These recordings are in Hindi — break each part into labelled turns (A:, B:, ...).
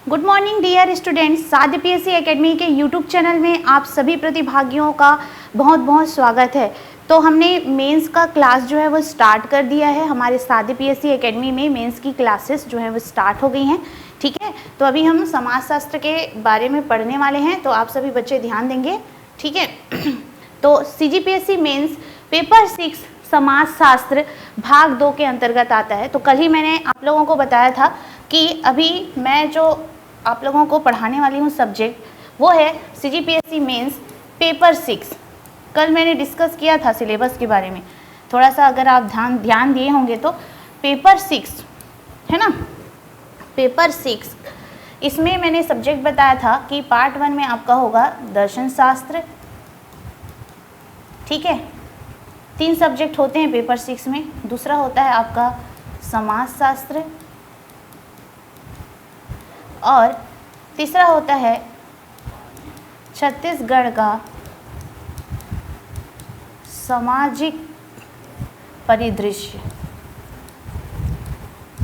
A: गुड मॉर्निंग डियर स्टूडेंट्स, साध्य पीएससी एकेडमी के यूट्यूब चैनल में आप सभी प्रतिभागियों का बहुत बहुत स्वागत है। तो हमने मेंस का क्लास जो है वो स्टार्ट कर दिया है। हमारे साध्य पीएससी एकेडमी में मेंस की क्लासेस जो है वो स्टार्ट हो गई हैं। ठीक है, तो अभी हम समाजशास्त्र के बारे में पढ़ने वाले हैं, तो आप सभी बच्चे ध्यान देंगे। ठीक है, तो सीजीपीएससी मेंस पेपर 6 समाजशास्त्र भाग 2 के अंतर्गत आता है। तो कल ही मैंने आप लोगों को बताया था कि अभी मैं जो आप लोगों को पढ़ाने वाली हूँ सब्जेक्ट वो है सीजीपीएससी मेंस पेपर 6। कल मैंने डिस्कस किया था सिलेबस के बारे में थोड़ा सा, अगर आप ध्यान दिए होंगे तो पेपर 6 है ना, पेपर 6 इसमें मैंने सब्जेक्ट बताया था कि पार्ट 1 में आपका होगा दर्शन शास्त्र। ठीक है, 3 सब्जेक्ट होते हैं पेपर 6 में। दूसरा होता है आपका समाजशास्त्र और तीसरा होता है छत्तीसगढ़ का सामाजिक परिदृश्य।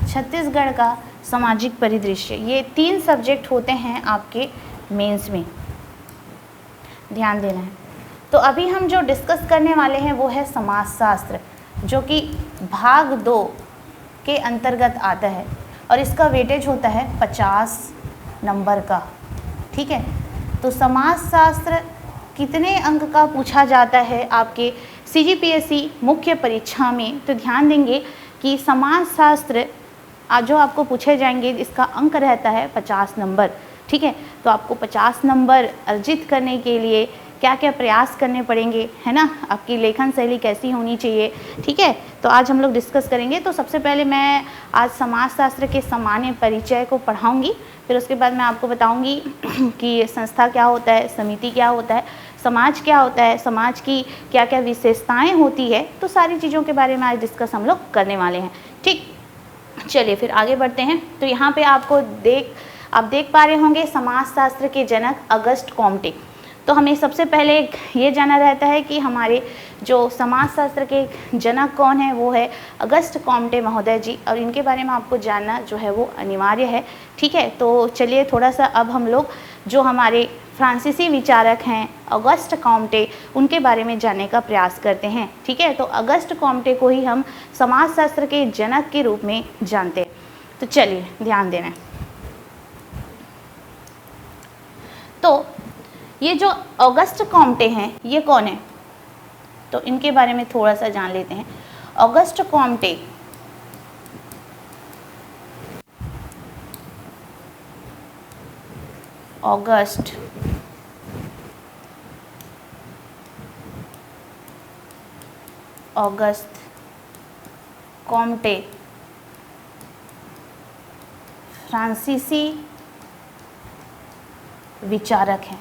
A: छत्तीसगढ़ का सामाजिक परिदृश्य, ये 3 सब्जेक्ट होते हैं आपके मेंस में, ध्यान देना है। तो अभी हम जो डिस्कस करने वाले हैं वो है समाजशास्त्र, जो कि भाग 2 के अंतर्गत आता है और इसका वेटेज होता है 50 नंबर का। ठीक है, तो समाजशास्त्र कितने अंक का पूछा जाता है आपके सीजीपीएससी मुख्य परीक्षा में, तो ध्यान देंगे कि समाजशास्त्र जो आपको पूछे जाएंगे इसका अंक रहता है 50 नंबर। ठीक है, तो आपको 50 नंबर अर्जित करने के लिए क्या क्या प्रयास करने पड़ेंगे, है ना, आपकी लेखन शैली कैसी होनी चाहिए। ठीक है, तो आज हम लोग डिस्कस करेंगे। तो सबसे पहले मैं आज समाजशास्त्र के सामान्य परिचय को पढ़ाऊंगी, फिर उसके बाद मैं आपको बताऊंगी कि संस्था क्या होता है, समिति क्या होता है, समाज क्या होता है, समाज की क्या क्या विशेषताएं होती है। तो सारी चीज़ों के बारे में आज डिस्कस हम लोग करने वाले हैं। ठीक, चलिए फिर आगे बढ़ते हैं। तो यहाँ पे आप देख पा रहे होंगे समाजशास्त्र के जनक अगस्ट कॉम्टे। तो हमें सबसे पहले ये जाना रहता है कि हमारे जो समाजशास्त्र के जनक कौन है, वो है अगस्ट कॉम्टे महोदय जी, और इनके बारे में आपको जानना जो है वो अनिवार्य है। ठीक है, तो चलिए थोड़ा सा अब हम लोग जो हमारे फ्रांसीसी विचारक हैं अगस्ट कॉम्टे, उनके बारे में जानने का प्रयास करते हैं। ठीक है, तो अगस्ट कॉम्टे को ही हम समाजशास्त्र के जनक के रूप में जानते हैं। तो चलिए ध्यान देना। तो ये जो ऑगस्ट कॉम्टे हैं ये कौन है, तो इनके बारे में थोड़ा सा जान लेते हैं। ऑगस्ट कॉम्टे ऑगस्ट कॉम्टे फ्रांसीसी विचारक हैं।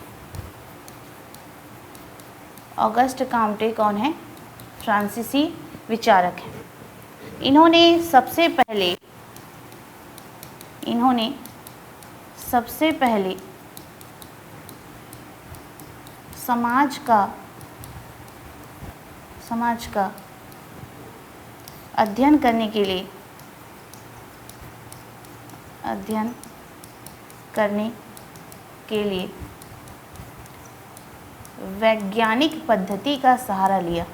A: ऑगस्ट कॉम्टे कौन है, फ्रांसीसी विचारक हैं। इन्होंने सबसे पहले समाज का अध्ययन करने के लिए वैज्ञानिक पद्धति का सहारा लिया।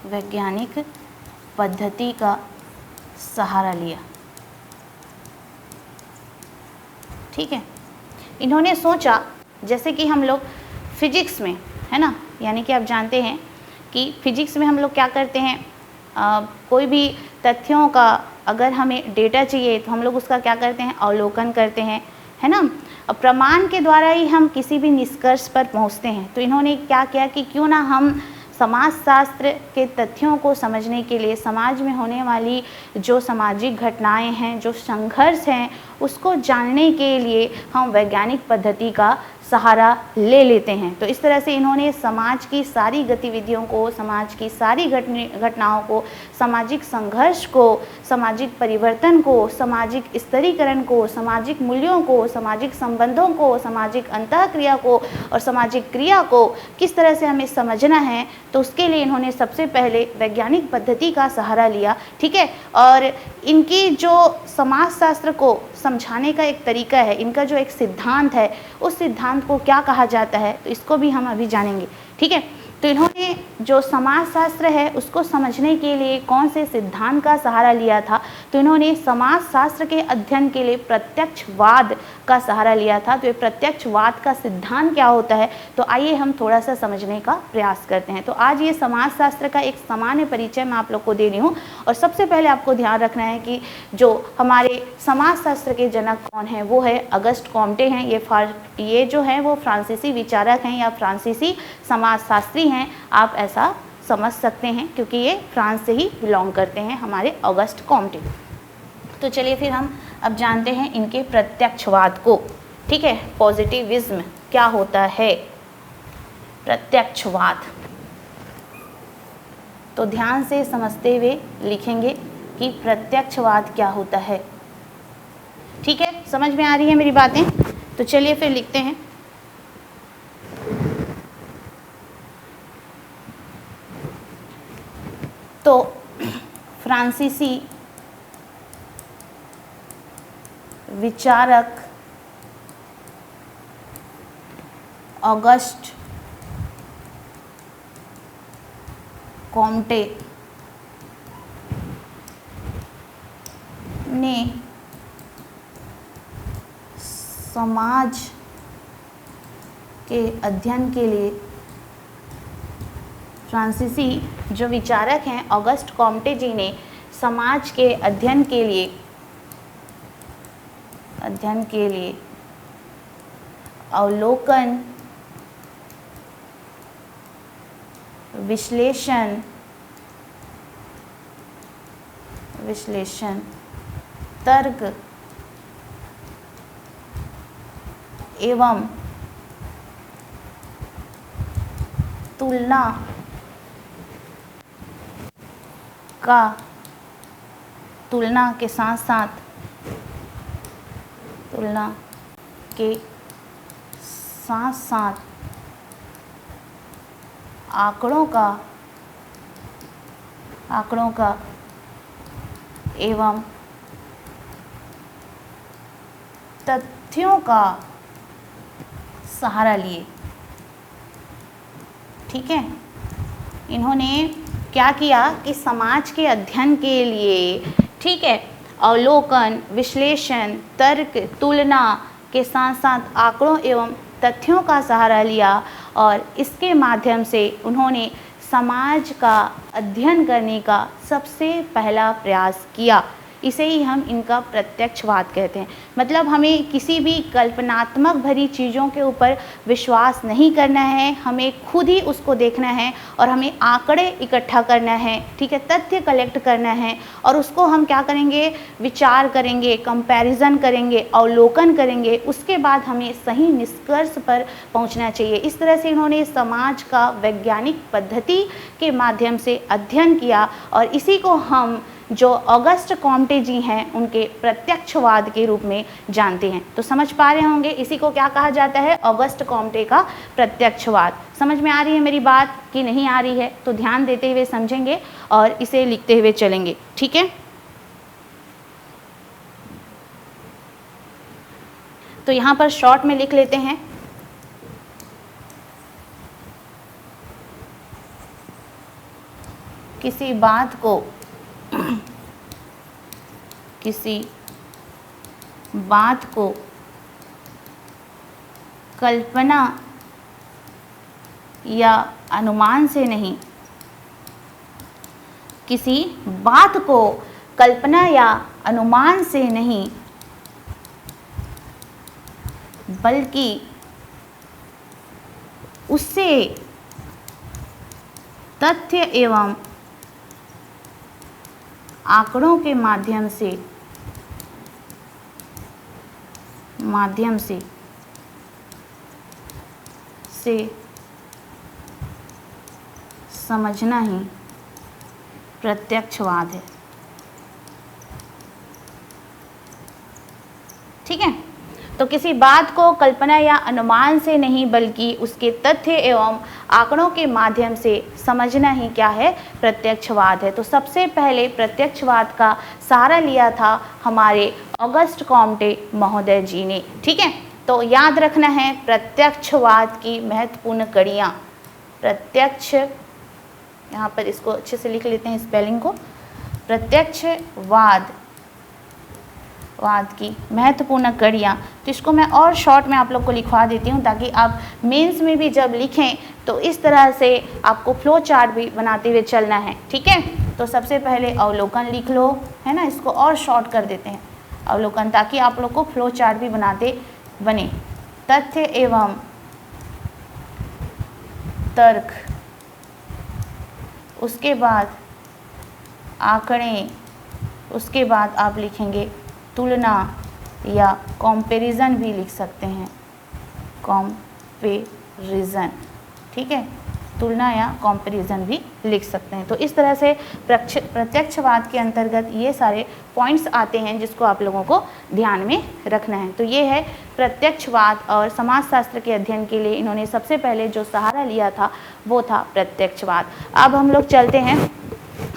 A: वैज्ञानिक पद्धति का सहारा लिया। ठीक है, इन्होंने सोचा, जैसे कि हम लोग फिजिक्स में, है ना, यानी कि आप जानते हैं कि फिजिक्स में हम लोग क्या करते हैं, कोई भी तथ्यों का अगर हमें डेटा चाहिए तो हम लोग उसका क्या करते हैं, अवलोकन करते हैं, है ना, और प्रमाण के द्वारा ही हम किसी भी निष्कर्ष पर पहुंचते हैं। तो इन्होंने क्या किया कि क्यों ना हम समाजशास्त्र के तथ्यों को समझने के लिए, समाज में होने वाली जो सामाजिक घटनाएं हैं, जो संघर्ष हैं, उसको जानने के लिए हम वैज्ञानिक पद्धति का सहारा ले लेते हैं। तो इस तरह से इन्होंने समाज की सारी गतिविधियों को, समाज की सारी घटनाओं को, सामाजिक संघर्ष को, सामाजिक परिवर्तन को, सामाजिक स्तरीकरण को, सामाजिक मूल्यों को, सामाजिक संबंधों को, सामाजिक अंतःक्रिया को और सामाजिक क्रिया को किस तरह से हमें समझना है, तो उसके लिए इन्होंने सबसे पहले वैज्ञानिक पद्धति का सहारा लिया। ठीक है, और इनकी जो समाजशास्त्र को समझाने का एक तरीका है, इनका जो एक सिद्धांत है, उस सिद्धांत को क्या कहा जाता है, तो इसको भी हम अभी जानेंगे। ठीक है, तो इन्होंने जो समाजशास्त्र है उसको समझने के लिए कौन से सिद्धांत का सहारा लिया था, तो इन्होंने समाजशास्त्र के अध्ययन के लिए प्रत्यक्षवाद का सहारा लिया था। तो ये प्रत्यक्षवाद का सिद्धांत क्या होता है, तो आइए हम थोड़ा सा समझने का प्रयास करते हैं। तो आज ये समाजशास्त्र का एक सामान्य परिचय मैं आप लोग को दे रही हूँ, और सबसे पहले आपको ध्यान रखना है कि जो हमारे समाजशास्त्र के जनक कौन हैं, वो है अगस्ट कॉम्टे हैं। ये जो है वो फ्रांसीसी विचारक हैं या फ्रांसीसी समाजशास्त्री हैं, आप ऐसा समझ सकते हैं, क्योंकि ये फ्रांस से ही बिलोंग करते हैं हमारे अगस्ट कॉम्टे। तो चलिए फिर हम अब जानते हैं इनके प्रत्यक्षवाद को। ठीक है, पॉजिटिविज्म क्या होता है, प्रत्यक्षवाद। तो ध्यान से समझते हुए लिखेंगे कि प्रत्यक्षवाद क्या होता है। ठीक है, समझ में आ रही है मेरी बातें? तो चलिए फिर लिखते हैं। तो फ्रांसीसी विचारक ऑगस्ट कॉम्टे ने समाज के अध्ययन के लिए, फ्रांसीसी जो विचारक हैं ऑगस्ट कॉम्टे जी ने समाज के अध्ययन के लिए अवलोकन, विश्लेषण, तर्क एवं तुलना के साथ आंकड़ों का एवं तथ्यों का सहारा लिए। ठीक है, इन्होंने क्या किया कि समाज के अध्ययन के लिए, ठीक है, अवलोकन, विश्लेषण, तर्क, तुलना के साथ साथ आंकड़ों एवं तथ्यों का सहारा लिया, और इसके माध्यम से उन्होंने समाज का अध्ययन करने का सबसे पहला प्रयास किया। इसे ही हम इनका प्रत्यक्षवाद कहते हैं। मतलब हमें किसी भी कल्पनात्मक भरी चीज़ों के ऊपर विश्वास नहीं करना है, हमें खुद ही उसको देखना है और हमें आंकड़े इकट्ठा करना है। ठीक है, तथ्य कलेक्ट करना है और उसको हम क्या करेंगे, विचार करेंगे, कंपैरिजन करेंगे, अवलोकन करेंगे, उसके बाद हमें सही निष्कर्ष पर पहुंचना चाहिए। इस तरह से इन्होंने समाज का वैज्ञानिक पद्धति के माध्यम से अध्ययन किया, और इसी को हम जो ऑगस्ट कॉम्टे जी हैं उनके प्रत्यक्षवाद के रूप में जानते हैं। तो समझ पा रहे होंगे, इसी को क्या कहा जाता है, ऑगस्ट कॉम्टे का प्रत्यक्षवाद। समझ में आ रही है मेरी बात कि नहीं आ रही है? तो ध्यान देते हुए समझेंगे और इसे लिखते हुए चलेंगे। ठीक है, तो यहाँ पर शॉर्ट में लिख लेते हैं। किसी बात को कल्पना या अनुमान से नहीं, किसी बात को कल्पना या अनुमान से नहीं, बल्कि उससे तथ्य एवं आंकड़ों के माध्यम से से समझना ही प्रत्यक्षवाद है। ठीक है, तो किसी बात को कल्पना या अनुमान से नहीं बल्कि उसके तथ्य एवं आंकड़ों के माध्यम से समझना ही क्या है, प्रत्यक्षवाद है। तो सबसे पहले प्रत्यक्षवाद का सहारा लिया था हमारे ऑगस्ट कॉम्टे महोदय जी ने। ठीक है, तो याद रखना है प्रत्यक्षवाद की महत्वपूर्ण कड़ियाँ। प्रत्यक्ष, यहाँ पर इसको अच्छे से लिख लेते हैं स्पेलिंग को, प्रत्यक्षवाद की महत्वपूर्ण कड़ियाँ। तो इसको मैं और शॉर्ट में आप लोग को लिखवा देती हूँ ताकि आप मेंस में भी जब लिखें तो इस तरह से आपको फ्लो चार्ट भी बनाते हुए चलना है। ठीक है, तो सबसे पहले अवलोकन लिख लो, है ना, इसको और शॉर्ट कर देते हैं अवलोकन, ताकि आप लोग को फ्लो चार्ट भी बनाते बने। तथ्य एवं तर्क, उसके बाद आंकड़े, उसके बाद आप लिखेंगे तुलना या कंपैरिजन भी लिख सकते हैं, कंपैरिजन। ठीक है, तुलना या कंपैरिजन भी लिख सकते हैं। तो इस तरह से प्रत्यक्षवाद के अंतर्गत ये सारे पॉइंट्स आते हैं जिसको आप लोगों को ध्यान में रखना है। तो ये है प्रत्यक्षवाद, और समाजशास्त्र के अध्ययन के लिए इन्होंने सबसे पहले जो सहारा लिया था वो था प्रत्यक्षवाद। अब हम लोग चलते हैं,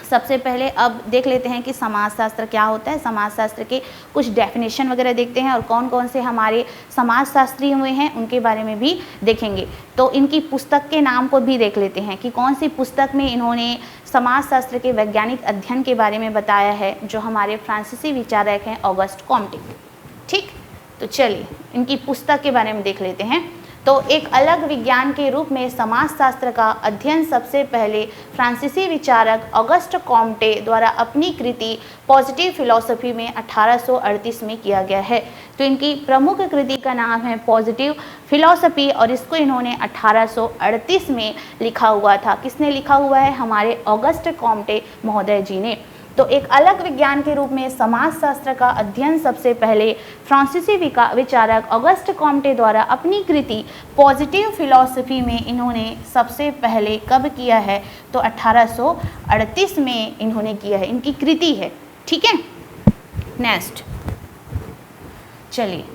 A: सबसे पहले अब देख लेते हैं कि समाजशास्त्र क्या होता है। समाजशास्त्र के कुछ डेफिनेशन वगैरह देखते हैं और कौन कौन से हमारे समाजशास्त्री हुए हैं उनके बारे में भी देखेंगे। तो इनकी पुस्तक के नाम को भी देख लेते हैं कि कौन सी पुस्तक में इन्होंने समाजशास्त्र के वैज्ञानिक अध्ययन के बारे में बताया है, जो हमारे फ्रांसीसी विचारक हैं ऑगस्ट कॉम्टे। ठीक, तो चलिए इनकी पुस्तक के बारे में देख लेते हैं। तो एक अलग विज्ञान के रूप में समाजशास्त्र का अध्ययन सबसे पहले फ्रांसीसी विचारक ऑगस्ट कॉम्टे द्वारा अपनी कृति पॉजिटिव फिलॉसफी में 1838 में किया गया है। तो इनकी प्रमुख कृति का नाम है पॉजिटिव फिलॉसफी, और इसको इन्होंने 1838 में लिखा हुआ था। किसने लिखा हुआ है? हमारे ऑगस्ट कॉम्टे महोदय जी ने। तो एक अलग विज्ञान के रूप में समाजशास्त्र का अध्ययन सबसे पहले फ्रांसीसी विचारक ऑगस्ट कॉम्टे द्वारा अपनी कृति पॉजिटिव फिलॉसफी में इन्होंने सबसे पहले कब किया है? तो 1838 में इन्होंने किया है, इनकी कृति है। ठीक है, नेक्स्ट चलिए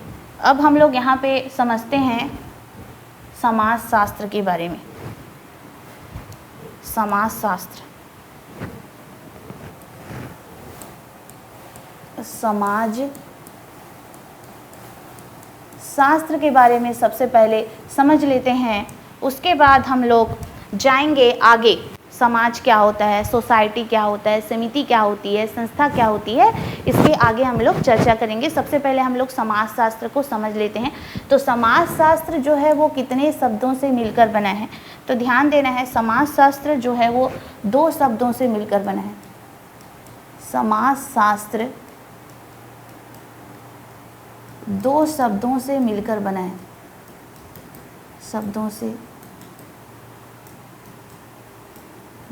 A: अब हम लोग यहाँ पे समझते हैं समाजशास्त्र के बारे में। समाजशास्त्र, समाज शास्त्र के बारे में सबसे पहले समझ लेते हैं, उसके बाद हम लोग जाएंगे आगे। समाज क्या होता है, सोसाइटी क्या होता है, समिति क्या होती है, संस्था क्या होती है, इसके आगे हम लोग चर्चा करेंगे। सबसे पहले हम लोग समाजशास्त्र को समझ लेते हैं। तो समाजशास्त्र जो है वो कितने शब्दों से मिलकर बना है? तो ध्यान देना है, समाजशास्त्र जो है वो 2 शब्दों से मिलकर बना है। समाजशास्त्र 2 शब्दों से मिलकर बना है, शब्दों से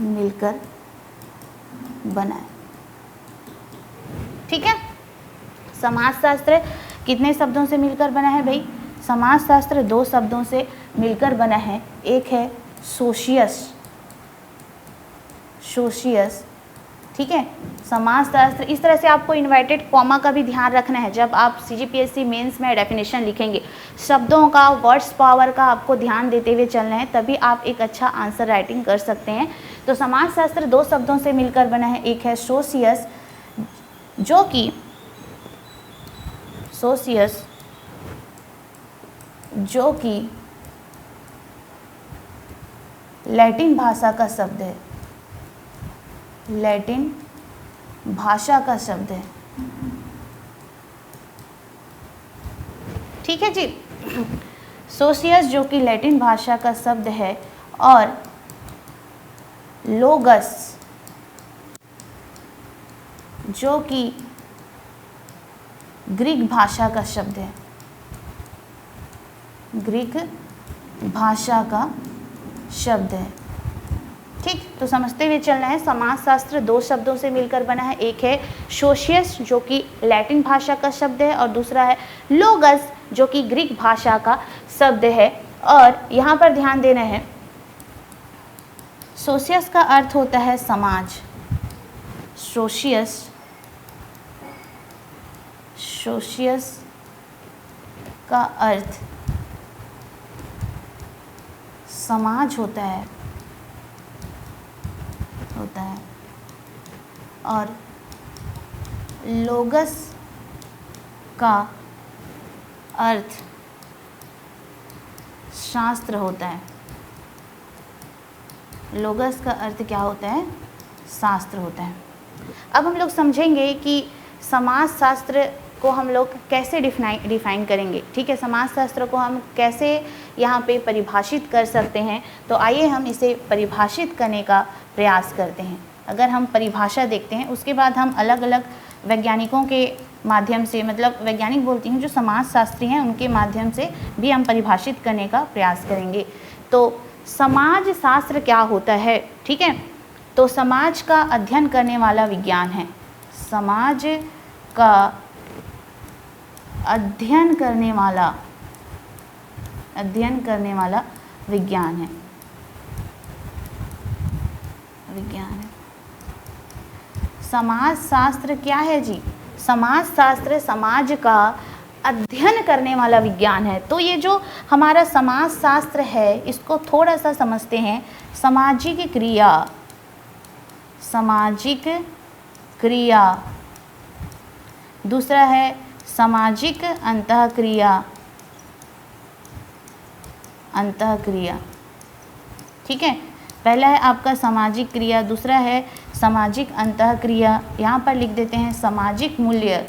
A: मिलकर बना है। ठीक है, समाजशास्त्र कितने शब्दों से मिलकर बना है भाई? समाजशास्त्र 2 शब्दों से मिलकर बना है। एक है सोशियस, सोशियस। ठीक है, समाजशास्त्र, इस तरह से आपको इन्वर्टेड कॉमा का भी ध्यान रखना है जब आप CGPSC मेंस में डेफिनेशन लिखेंगे। शब्दों का, वर्ड्स पावर का आपको ध्यान देते हुए चलना है, तभी आप एक अच्छा आंसर राइटिंग कर सकते हैं। तो समाजशास्त्र 2 शब्दों से मिलकर बना है। एक है सोशियस, जो कि सोशियस जो कि लैटिन भाषा का शब्द है, लैटिन भाषा का शब्द है। ठीक है जी, सोशियस जो कि लैटिन भाषा का शब्द है, और लोगस जो कि ग्रीक भाषा का शब्द है, ग्रीक भाषा का शब्द है। ठीक, तो समझते हुए चलना है। समाजशास्त्र 2 शब्दों से मिलकर बना है। एक है सोशियस जो कि लैटिन भाषा का शब्द है, और दूसरा है लोगस जो कि ग्रीक भाषा का शब्द है। और यहाँ पर ध्यान देना है, सोशियस का अर्थ होता है समाज, सोशियस का अर्थ समाज होता है और लोगस का अर्थ शास्त्र होता है। लोगस का अर्थ क्या होता है? शास्त्र होता है। अब हम लोग समझेंगे कि समाज शास्त्र को हम लोग कैसे डिफाइन करेंगे। ठीक है, समाज शास्त्र को हम कैसे यहाँ पे परिभाषित कर सकते हैं। तो आइए हम इसे परिभाषित करने का प्रयास करते हैं। अगर हम परिभाषा देखते हैं, उसके बाद हम अलग अलग वैज्ञानिकों के माध्यम से, मतलब वैज्ञानिक बोलती हूँ, जो समाज शास्त्री हैं उनके माध्यम से भी हम परिभाषित करने का प्रयास करेंगे। तो समाज शास्त्र क्या होता है? ठीक है, तो समाज का अध्ययन करने वाला विज्ञान है। समाज का अध्ययन करने वाला विज्ञान है। समाज शास्त्र क्या है जी? समाज शास्त्र समाज का अध्ययन करने वाला विज्ञान है। तो ये जो हमारा समाज शास्त्र है, इसको थोड़ा सा समझते हैं। सामाजिक क्रिया, दूसरा है सामाजिक अंतःक्रिया। ठीक है, पहला है आपका सामाजिक क्रिया, दूसरा है सामाजिक अंतःक्रिया। यहाँ पर लिख देते हैं सामाजिक मूल्य।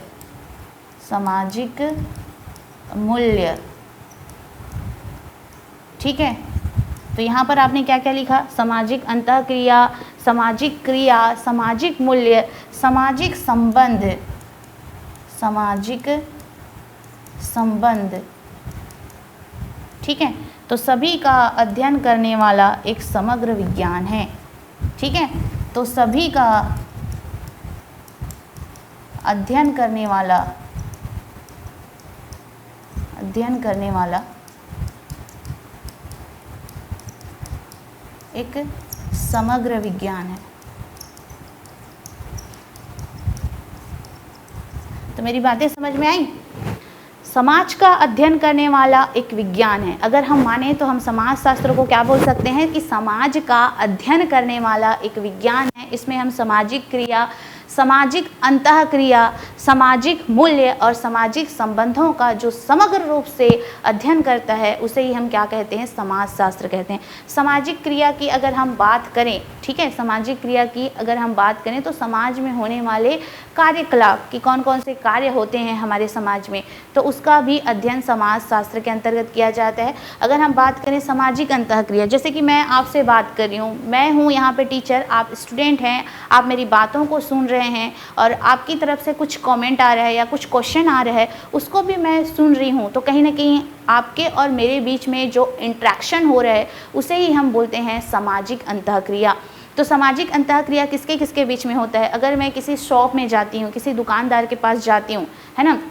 A: ठीक है, तो यहाँ पर आपने क्या क्या लिखा? सामाजिक अंतःक्रिया, सामाजिक क्रिया, सामाजिक मूल्य, सामाजिक संबंध। ठीक है, तो सभी का अध्ययन करने वाला एक समग्र विज्ञान है। ठीक है, तो सभी का अध्ययन करने वाला एक समग्र विज्ञान है। तो मेरी बातें समझ में आई? समाज का अध्ययन करने वाला एक विज्ञान है। अगर हम माने तो हम समाज शास्त्र को क्या बोल सकते हैं कि समाज का अध्ययन करने वाला एक विज्ञान है। इसमें हम सामाजिक क्रिया, सामाजिक अंतःक्रिया, सामाजिक मूल्य और सामाजिक संबंधों का जो समग्र रूप से अध्ययन करता है, उसे ही हम क्या कहते हैं? समाज शास्त्र कहते हैं। सामाजिक क्रिया की अगर हम बात करें, ठीक है, सामाजिक क्रिया की अगर हम बात करें तो समाज में होने वाले कार्यकलाप कि कौन कौन से कार्य होते हैं हमारे समाज में, तो उसका भी अध्ययन समाज शास्त्र के अंतर्गत किया जाता है। अगर हम बात करें सामाजिक अंतःक्रिया, जैसे कि मैं आपसे बात कर रही हूँ, मैं हूँ यहाँ पे टीचर, आप स्टूडेंट हैं, आप मेरी बातों को सुन रहे हैं और आपकी तरफ से कुछ कमेंट आ रहा है या कुछ क्वेश्चन आ रहा है, उसको भी मैं सुन रही हूँ। तो कहीं ना कहीं आपके और मेरे बीच में जो इंट्रैक्शन हो रहा है उसे ही हम बोलते हैं सामाजिक अंतःक्रिया। तो सामाजिक अंतःक्रिया किसके किसके बीच में होता है? अगर मैं किसी शॉप में जाती हूँ, किसी दुकानदार के पास जाती हूँ, है ना,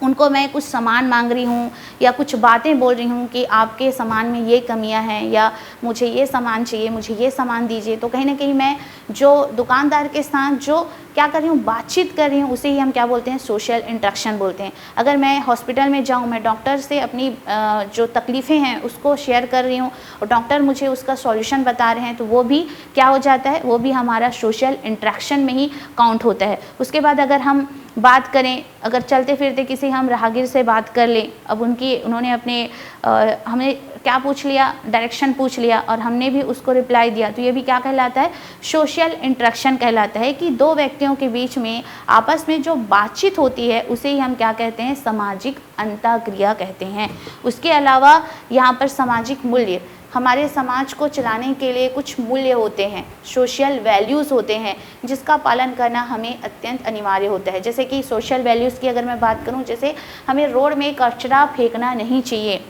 A: उनको मैं कुछ सामान मांग रही हूँ या कुछ बातें बोल रही हूँ कि आपके सामान में ये कमियां हैं या मुझे ये सामान चाहिए, मुझे ये सामान दीजिए, तो कहीं ना कहीं मैं जो दुकानदार के साथ जो क्या कर रही हूँ, बातचीत कर रही हूँ, उसे ही हम क्या बोलते हैं? सोशल इंटरेक्शन बोलते हैं। अगर मैं हॉस्पिटल में जाऊँ, मैं डॉक्टर से अपनी जो तकलीफ़ें हैं उसको शेयर कर रही हूँ और डॉक्टर मुझे उसका सॉल्यूशन बता रहे हैं, तो वो भी क्या हो जाता है? वो भी हमारा सोशल इंटरेक्शन में ही काउंट होता है। उसके बाद अगर हम बात करें, अगर चलते फिरते किसी हम राहगीर से बात कर लें, अब उन्होंने अपने हमें क्या पूछ लिया? डायरेक्शन पूछ लिया और हमने भी उसको रिप्लाई दिया, तो ये भी क्या कहलाता है? सोशल इंटरेक्शन कहलाता है कि दो व्यक्तियों के बीच में आपस में जो बातचीत होती है उसे ही हम क्या कहते हैं? सामाजिक अंतःक्रिया कहते हैं। उसके अलावा यहाँ पर सामाजिक मूल्य, हमारे समाज को चलाने के लिए कुछ मूल्य होते हैं, सोशल वैल्यूज़ होते हैं, जिसका पालन करना हमें अत्यंत अनिवार्य होता है। जैसे कि सोशल वैल्यूज़ की अगर मैं बात करूं, जैसे हमें रोड में कचरा फेंकना नहीं चाहिए,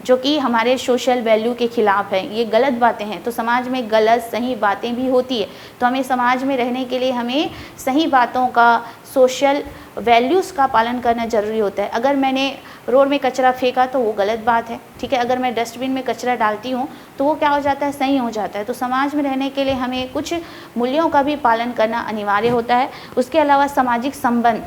A: जो कि हमारे सोशल वैल्यू के खिलाफ है, ये गलत बातें हैं। तो समाज में गलत सही बातें भी होती है, तो हमें समाज में रहने के लिए हमें सही बातों का, सोशल वैल्यूज़ का पालन करना ज़रूरी होता है। अगर मैंने रोड में कचरा फेंका तो वो गलत बात है, ठीक है। अगर मैं डस्टबिन में कचरा डालती हूँ तो वो क्या हो जाता है, सही हो जाता है। तो समाज में रहने के लिए हमें कुछ मूल्यों का भी पालन करना अनिवार्य होता है। उसके अलावा सामाजिक संबंध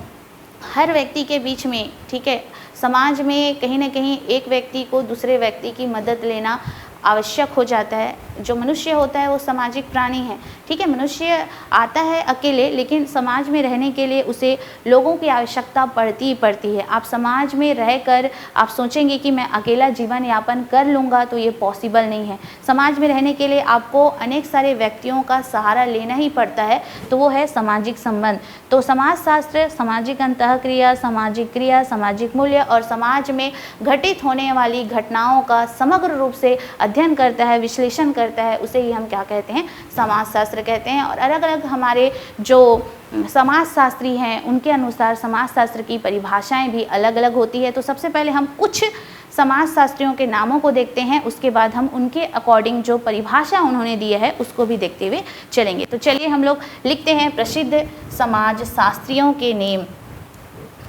A: हर व्यक्ति के बीच में, ठीक है, समाज में कहीं ना कहीं एक व्यक्ति को दूसरे व्यक्ति की मदद लेना आवश्यक हो जाता है। जो मनुष्य होता है वो सामाजिक प्राणी है, ठीक है। मनुष्य आता है अकेले, लेकिन समाज में रहने के लिए उसे लोगों की आवश्यकता पड़ती ही पड़ती है। आप समाज में रहकर आप सोचेंगे कि मैं अकेला जीवन यापन कर लूँगा, तो ये पॉसिबल नहीं है। समाज में रहने के लिए आपको अनेक सारे व्यक्तियों का सहारा लेना ही पड़ता है, तो वो है सामाजिक संबंध। तो समाजशास्त्र सामाजिक अंतःक्रिया, सामाजिक क्रिया, सामाजिक मूल्य और समाज में घटित होने वाली घटनाओं का समग्र रूप से अध्ययन करता है, विश्लेषण करता है, उसे ही हम क्या कहते हैं, समाजशास्त्र कहते हैं। और अलग अलग हमारे जो समाजशास्त्री हैं उनके अनुसार समाजशास्त्र की परिभाषाएं भी अलग अलग होती है। तो सबसे पहले हम कुछ समाजशास्त्रियों के नामों को देखते हैं, उसके बाद हम उनके अकॉर्डिंग जो परिभाषा उन्होंने दी है उसको भी देखते हुए चलेंगे। तो चलिए हम लोग लिखते हैं प्रसिद्ध समाजशास्त्रियों के नेम,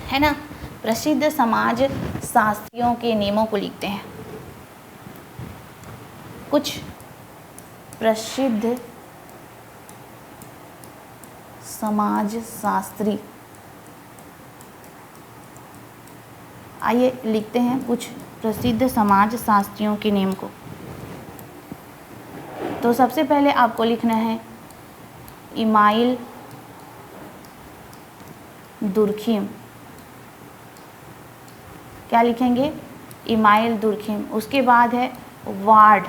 A: है ना। प्रसिद्ध समाजशास्त्रियों के नेमों को लिखते हैं। कुछ प्रसिद्ध समाजशास्त्री, आइए लिखते हैं कुछ प्रसिद्ध समाजशास्त्रियों के नेम को। तो सबसे पहले आपको लिखना है इमाइल दुर्खिम। क्या लिखेंगे, इमाइल दुर्खिम। उसके बाद है वार्ड,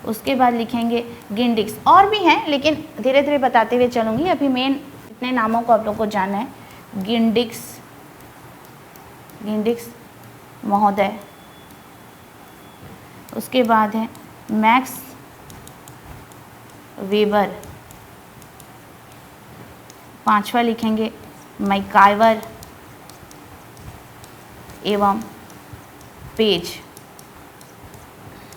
A: उसके बाद लिखेंगे गिंडिक्स। और भी हैं लेकिन धीरे धीरे बताते हुए चलूँगी, अभी मेन इतने नामों को आप लोग को जानना है। गिंडिक्स, गिंडिक्स महोदय। उसके बाद है मैक्स वेबर। पांचवा लिखेंगे मैकाइवर एवं पेज।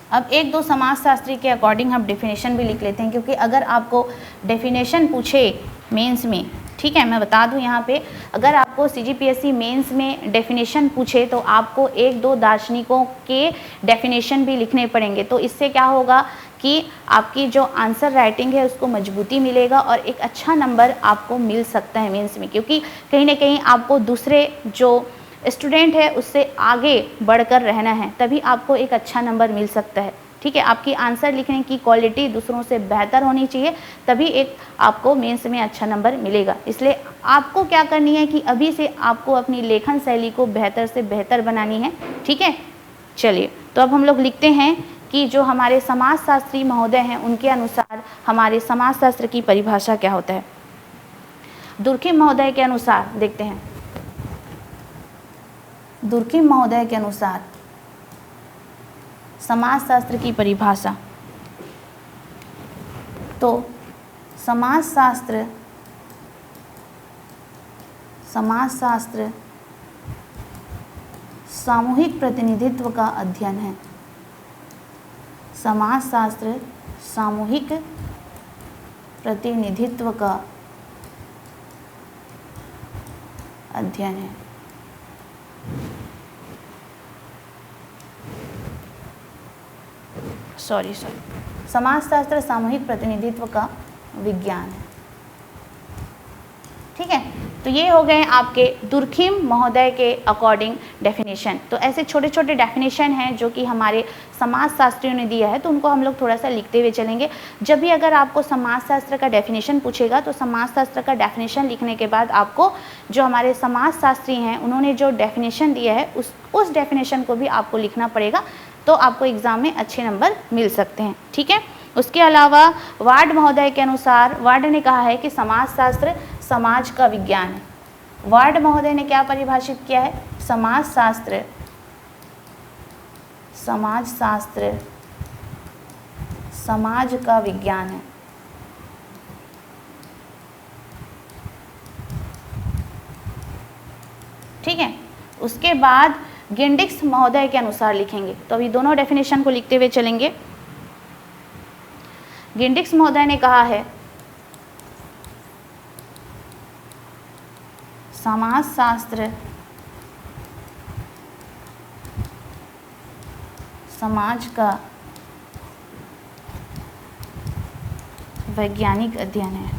A: अब एक दो समाजशास्त्री के अकॉर्डिंग हम डेफिनेशन भी लिख लेते हैं, क्योंकि अगर आपको डेफिनेशन पूछे मेंस में, ठीक है, मैं बता दूं यहाँ पे, अगर आपको सीजीपीएससी मेंस में डेफिनेशन पूछे तो आपको एक दो दार्शनिकों के डेफिनेशन भी लिखने पड़ेंगे। तो इससे क्या होगा कि आपकी जो आंसर राइटिंग है उसको मजबूती मिलेगा और एक अच्छा नंबर आपको मिल सकता है मेंस में, क्योंकि कहीं ना कहीं आपको दूसरे जो स्टूडेंट है उससे आगे बढ़कर रहना है, तभी आपको एक अच्छा नंबर मिल सकता है, ठीक है। आपकी आंसर लिखने की क्वालिटी दूसरों से बेहतर होनी चाहिए, तभी एक आपको मेंस में अच्छा नंबर मिलेगा। इसलिए आपको क्या करनी है कि अभी से आपको अपनी लेखन शैली को बेहतर से बेहतर बनानी है, ठीक है। चलिए, तो अब हम लोग लिखते हैं कि जो हमारे समाजशास्त्री महोदय हैं उनके अनुसार हमारे समाजशास्त्र की परिभाषा क्या होता है। दुर्खिम महोदय के अनुसार देखते हैं, दुर्खिम महोदय के अनुसार समाजशास्त्र की परिभाषा। तो समाजशास्त्र सामूहिक प्रतिनिधित्व का अध्ययन है। समाजशास्त्र सामूहिक प्रतिनिधित्व का अध्ययन है। समाजशास्त्र सामूहिक प्रतिनिधित्व का विज्ञान है, ठीक है। तो ये हो गए आपके दुर्खिम महोदय के अकॉर्डिंग डेफिनेशन। तो ऐसे छोटे छोटे डेफिनेशन हैं जो कि हमारे समाजशास्त्रियों ने दिया है, तो उनको हम लोग थोड़ा सा लिखते हुए चलेंगे। जब भी अगर आपको समाजशास्त्र का डेफिनेशन पूछेगा तो समाजशास्त्र का डेफिनेशन लिखने के बाद आपको जो हमारे समाजशास्त्री हैं उन्होंने जो डेफिनेशन दिया है उस डेफिनेशन को भी आपको लिखना पड़ेगा, तो आपको एग्ज़ाम में अच्छे नंबर मिल सकते हैं, ठीक है। उसके अलावा वार्ड महोदय के अनुसार, वार्ड ने कहा है कि समाजशास्त्र समाज का विज्ञान है। वार्ड महोदय ने क्या परिभाषित किया है, समाजशास्त्र समाज का विज्ञान है। ठीक है। उसके बाद गेंडिक्स महोदय के अनुसार लिखेंगे। तो अभी दोनों डेफिनेशन को लिखते हुए चलेंगे। गेंडिक्स महोदय ने कहा है समाजशास्त्र समाज का वैज्ञानिक अध्ययन है।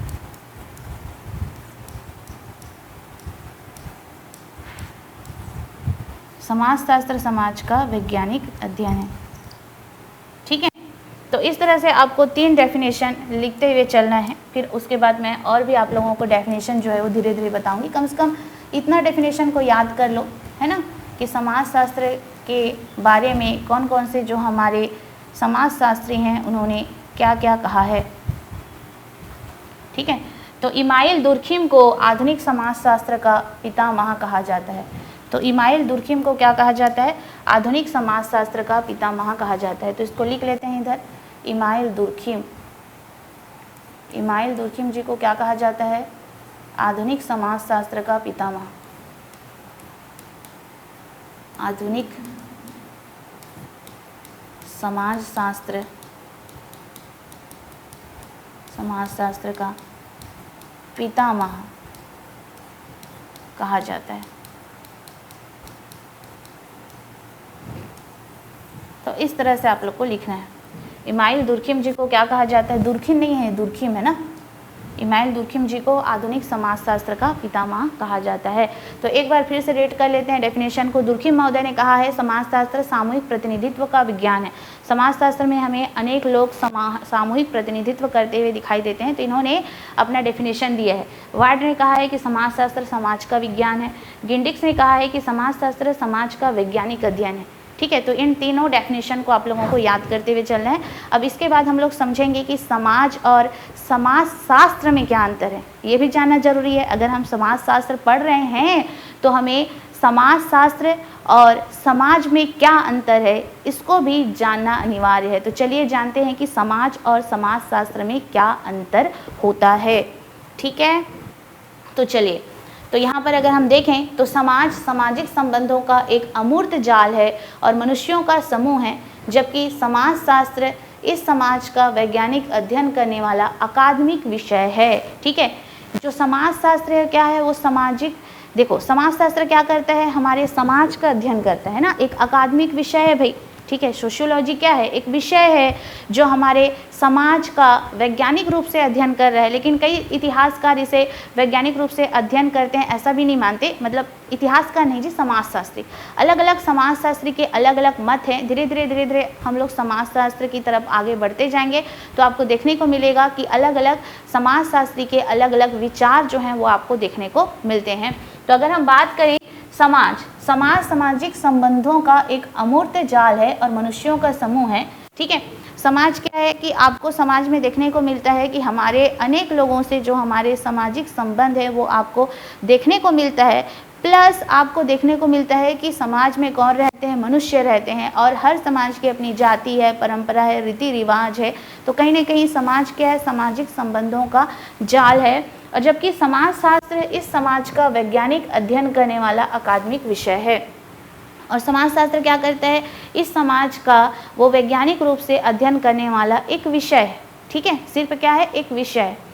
A: समाजशास्त्र समाज का वैज्ञानिक अध्ययन है। ठीक है, तो इस तरह से आपको 3 डेफिनेशन लिखते हुए चलना है। फिर उसके बाद मैं और भी आप लोगों को डेफिनेशन जो है वो धीरे धीरे बताऊंगी। कम से कम इतना डेफिनेशन को याद कर लो, है ना, कि समाजशास्त्र के बारे में कौन कौन से जो हमारे समाजशास्त्री हैं उन्होंने क्या क्या कहा है। ठीक है, तो इमाइल दुर्खिम को आधुनिक समाजशास्त्र का पितामह कहा जाता है। तो इमाइल दुर्खिम को क्या कहा जाता है? आधुनिक समाजशास्त्र का पितामह कहा जाता है। तो इसको लिख लेते हैं इधर, इमाइल दुर्खिम। इमाइल दुर्खिम जी को क्या कहा जाता है? आधुनिक समाजशास्त्र का पितामह। आधुनिक समाजशास्त्र का पितामह कहा जाता है। तो इस तरह से आप लोग को लिखना है। इमाइल दुर्खिम जी को क्या कहा जाता है? दुर्खिम नहीं है, दुर्खिम है ना। इमाइल दुर्खिम जी को आधुनिक समाजशास्त्र का पितामह कहा जाता है। तो एक बार फिर से रेट कर लेते हैं डेफिनेशन को। दुर्खिम महोदय ने कहा है समाजशास्त्र सामूहिक प्रतिनिधित्व का विज्ञान है। समाजशास्त्र में हमें अनेक लोग सामूहिक प्रतिनिधित्व करते हुए दिखाई देते हैं। तो इन्होंने अपना डेफिनेशन दिया है। वार्ड ने कहा है कि समाजशास्त्र समाज का विज्ञान है। गेंडिक्स ने कहा है कि समाजशास्त्र समाज का वैज्ञानिक अध्ययन है। ठीक है, तो इन तीनों डेफिनेशन को आप लोगों को याद करते हुए चलना है। अब इसके बाद हम लोग समझेंगे कि समाज और समाजशास्त्र में क्या अंतर है, ये भी जानना जरूरी है। अगर हम समाजशास्त्र पढ़ रहे हैं तो हमें समाजशास्त्र और समाज में क्या अंतर है इसको भी जानना अनिवार्य है। तो चलिए जानते हैं कि समाज और समाजशास्त्र में क्या अंतर होता है। ठीक है, तो चलिए, तो यहाँ पर अगर हम देखें तो समाज सामाजिक संबंधों का एक अमूर्त जाल है और मनुष्यों का समूह है, जबकि समाजशास्त्र इस समाज का वैज्ञानिक अध्ययन करने वाला अकादमिक विषय है। ठीक है, जो समाजशास्त्र क्या है वो सामाजिक, देखो समाजशास्त्र क्या करता है, हमारे समाज का अध्ययन करता है ना, एक अकादमिक विषय है भाई। ठीक है, सोशियोलॉजी क्या है? एक विषय है जो हमारे समाज का वैज्ञानिक रूप से अध्ययन कर रहा है। लेकिन कई इतिहासकार इसे वैज्ञानिक रूप से अध्ययन करते हैं ऐसा भी नहीं मानते, मतलब इतिहासकार नहीं जी, समाजशास्त्री। अलग अलग समाजशास्त्री के अलग अलग मत हैं। धीरे धीरे हम लोग समाजशास्त्र की तरफ आगे बढ़ते जाएंगे तो आपको देखने को मिलेगा कि अलग अलग समाजशास्त्री के अलग अलग विचार जो हैं वो आपको देखने को मिलते हैं। तो अगर हम बात करें समाज सामाजिक संबंधों का एक अमूर्त जाल है और मनुष्यों का समूह है। ठीक है, समाज क्या है कि आपको समाज में देखने को मिलता है कि हमारे अनेक लोगों से जो हमारे सामाजिक संबंध है वो आपको देखने को मिलता है। प्लस आपको देखने को मिलता है कि समाज में कौन रहते हैं? मनुष्य रहते हैं। और हर समाज की अपनी जाति है, परंपरा है, रीति रिवाज है। तो कहीं ना कहीं समाज क्या है? सामाजिक संबंधों का जाल है। और जबकि समाजशास्त्र इस समाज का वैज्ञानिक अध्ययन करने वाला अकादमिक विषय है। और समाजशास्त्र क्या करता है? इस समाज का वो वैज्ञानिक रूप से अध्ययन करने वाला एक विषय है। ठीक है, सिर्फ क्या है? एक विषय है।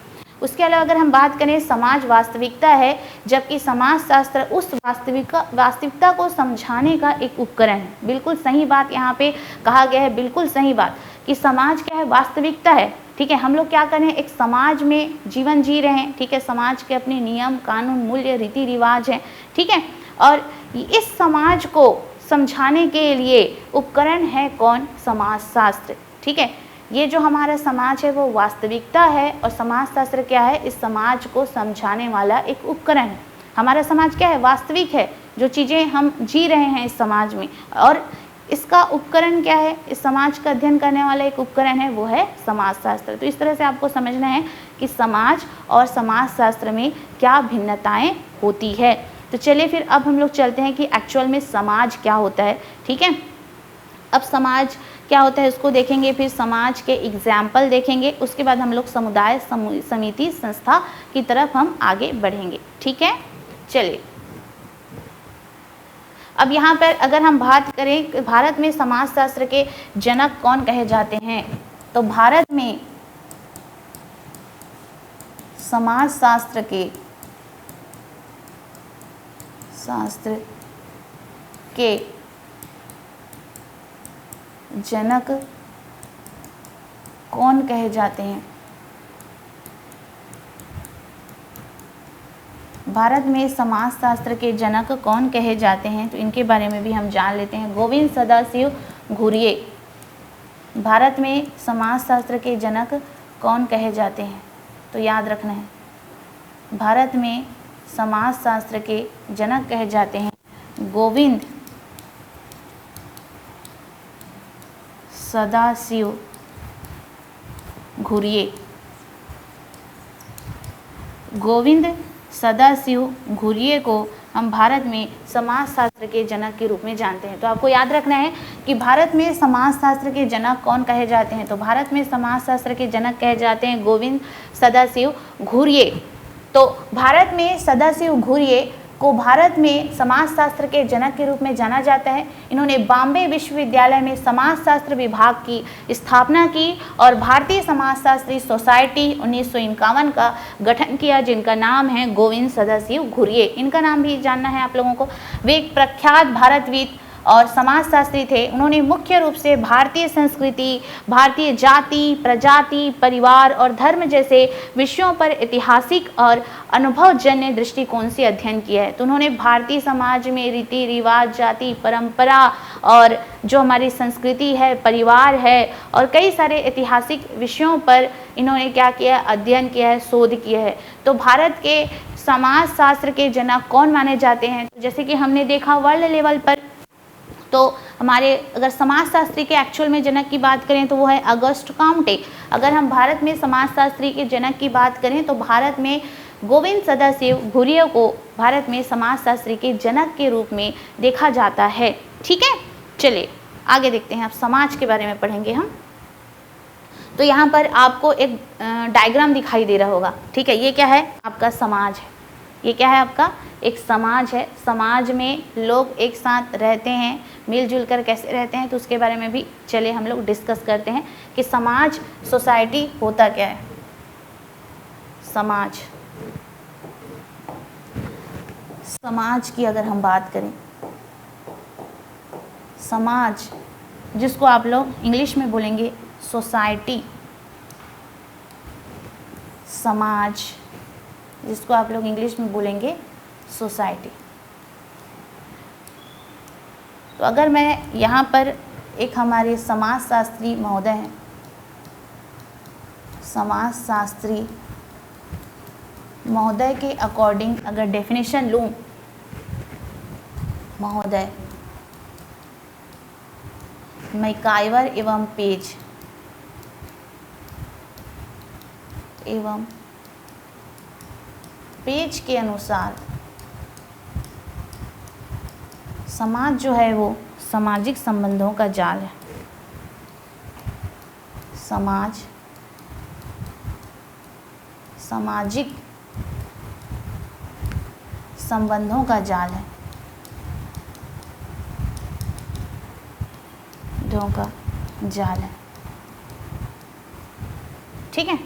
A: उसके अलावा अगर हम बात करें समाज वास्तविकता है, जबकि समाजशास्त्र उस वास्तविकता को समझाने का एक उपकरण है। बिल्कुल सही बात यहाँ पे कहा गया है, बिल्कुल सही बात, कि समाज क्या है? वास्तविकता है। ठीक है, हम लोग क्या कर रहे हैं? एक समाज में जीवन जी रहे हैं। ठीक है, समाज के अपने नियम कानून मूल्य रीति रिवाज हैं। ठीक है, और इस समाज को समझाने के लिए उपकरण है कौन? समाजशास्त्र। ठीक है, ये जो हमारा समाज है वो वास्तविकता है और समाजशास्त्र क्या है? इस समाज को समझाने वाला एक उपकरण है। हमारा समाज क्या है? वास्तविक है, जो चीज़ें हम जी रहे हैं इस समाज में, और इसका उपकरण क्या है? इस समाज का अध्ययन करने वाला एक उपकरण है, वो है समाजशास्त्र। तो इस तरह से आपको समझना है कि समाज और समाजशास्त्र में क्या भिन्नताएं होती है। तो चलिए फिर अब हम लोग चलते हैं कि एक्चुअल में समाज क्या होता है। ठीक है, अब समाज क्या होता है उसको देखेंगे, फिर समाज के एग्जाम्पल देखेंगे, उसके बाद हम लोग समुदाय समिति संस्था की तरफ हम आगे बढ़ेंगे। ठीक है, चलिए अब यहाँ पर अगर हम बात करें भारत में समाजशास्त्र के जनक कौन कहे जाते हैं, तो भारत में समाजशास्त्र के जनक कौन कहे जाते हैं? भारत में समाजशास्त्र के जनक कौन कहे जाते हैं, तो इनके बारे में भी हम जान लेते हैं। गोविंद सदाशिव घुरिये। भारत में समाजशास्त्र के जनक कौन कहे जाते हैं, तो याद रखना है, भारत में समाजशास्त्र के जनक कहे जाते हैं गोविंद सदाशिव घुरिये। गोविंद सदाशिव घुरिये को हम भारत में समाजशास्त्र के जनक के रूप में जानते हैं। तो आपको याद रखना है कि भारत में समाजशास्त्र के जनक कौन कहे जाते हैं, तो भारत में समाजशास्त्र के जनक कहे जाते हैं गोविंद सदाशिव घुरिये। तो भारत में सदाशिव घुरिये को भारत में समाजशास्त्र के जनक के रूप में जाना जाता है। इन्होंने बॉम्बे विश्वविद्यालय में समाजशास्त्र विभाग की स्थापना की और भारतीय समाजशास्त्री सोसाइटी 1951 का गठन किया, जिनका नाम है गोविंद सदाशिव घुरिये। इनका नाम भी जानना है आप लोगों को। वे एक प्रख्यात भारतविद और समाजशास्त्री थे। उन्होंने मुख्य रूप से भारतीय संस्कृति, भारतीय जाति, प्रजाति, परिवार और धर्म जैसे विषयों पर ऐतिहासिक और अनुभवजन्य दृष्टिकोण से अध्ययन किया है। तो उन्होंने भारतीय समाज में रीति रिवाज, जाति, परंपरा और जो हमारी संस्कृति है, परिवार है और कई सारे ऐतिहासिक विषयों पर इन्होंने क्या किया, अध्ययन किया है, शोध किया है। तो भारत के समाजशास्त्र के जनक कौन माने जाते हैं, जैसे कि हमने देखा वर्ल्ड लेवल पर, तो हमारे अगर समाजशास्त्री के एक्चुअल में जनक की बात करें तो वो है अगस्ट काउंटे। अगर हम भारत में समाजशास्त्री के जनक की बात करें तो भारत में गोविंद सदाशिव घुरिये को भारत में समाजशास्त्री के जनक के रूप में देखा जाता है। ठीक है, चलिए आगे देखते हैं। अब समाज के बारे में पढ़ेंगे हम। तो यहाँ पर आपको एक डायग्राम दिखाई दे रहा होगा। ठीक है, ये क्या है, आपका समाज है। ये क्या है, आपका एक समाज है। समाज में लोग एक साथ रहते हैं, मिलजुल कर कैसे रहते हैं, तो उसके बारे में भी चलिए हम लोग डिस्कस करते हैं कि समाज, सोसाइटी होता क्या है। समाज की अगर हम बात करें, समाज जिसको आप लोग इंग्लिश में बोलेंगे सोसाइटी, समाज जिसको आप लोग इंग्लिश में बोलेंगे सोसाइटी। तो अगर मैं यहाँ पर एक हमारे समाजशास्त्री महोदय हैं, समाजशास्त्री महोदय के अकॉर्डिंग अगर डेफिनेशन लूँ, महोदय मैकाइवर एवं पेज के अनुसार समाज जो है वो सामाजिक संबंधों का जाल है। समाज सामाजिक संबंधों का जाल है, का जाल है। ठीक है,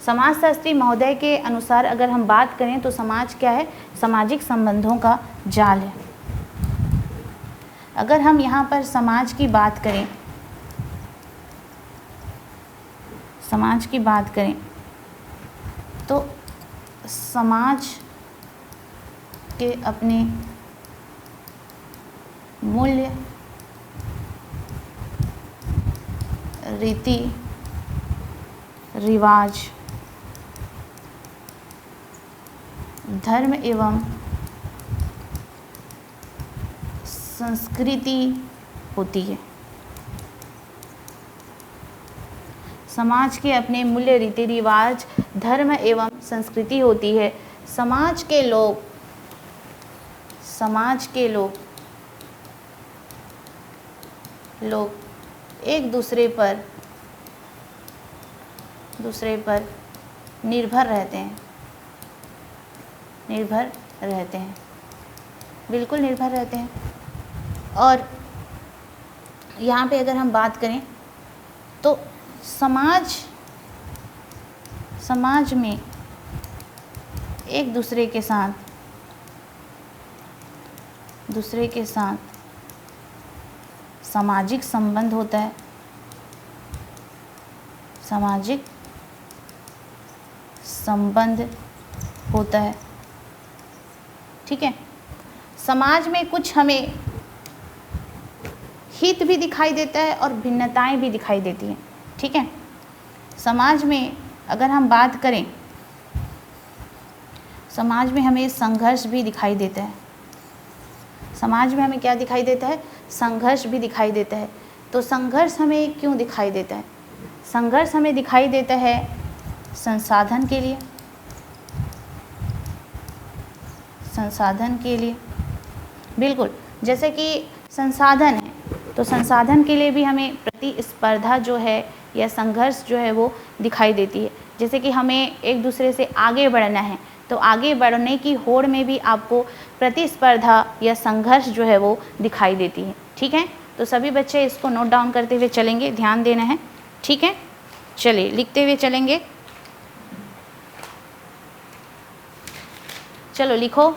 A: समाजशास्त्री महोदय के अनुसार अगर हम बात करें तो समाज क्या है, सामाजिक संबंधों का जाल है। अगर हम यहाँ पर समाज की बात करें, समाज की बात करें तो समाज के अपने मूल्य, रीति रिवाज, धर्म एवं संस्कृति होती है। समाज के अपने मूल्य, रीति रिवाज, धर्म एवं संस्कृति होती है। समाज के लोग एक दूसरे पर निर्भर रहते हैं, बिल्कुल निर्भर रहते हैं। और यहाँ पे अगर हम बात करें तो समाज में एक दूसरे के साथ सामाजिक संबंध होता है, सामाजिक संबंध होता है। ठीक है, समाज में कुछ हमें हित भी दिखाई देता है और भिन्नताएं भी दिखाई देती हैं। ठीक है, समाज में अगर हम बात करें, समाज में हमें संघर्ष भी दिखाई देता है। समाज में हमें क्या दिखाई देता है? संघर्ष भी दिखाई देता है। तो संघर्ष हमें क्यों दिखाई देता है? संघर्ष हमें दिखाई देता है संसाधन के लिए, संसाधन के लिए। बिल्कुल, जैसे कि संसाधन है तो संसाधन के लिए भी हमें प्रतिस्पर्धा जो है या संघर्ष जो है वो दिखाई देती है। जैसे कि हमें एक दूसरे से आगे बढ़ना है तो आगे बढ़ने की होड़ में भी आपको प्रतिस्पर्धा या संघर्ष जो है वो दिखाई देती है। ठीक है, तो सभी बच्चे इसको नोट डाउन करते हुए चलेंगे, ध्यान देना है। ठीक है, चलिए लिखते हुए चलेंगे। चलो लिखो,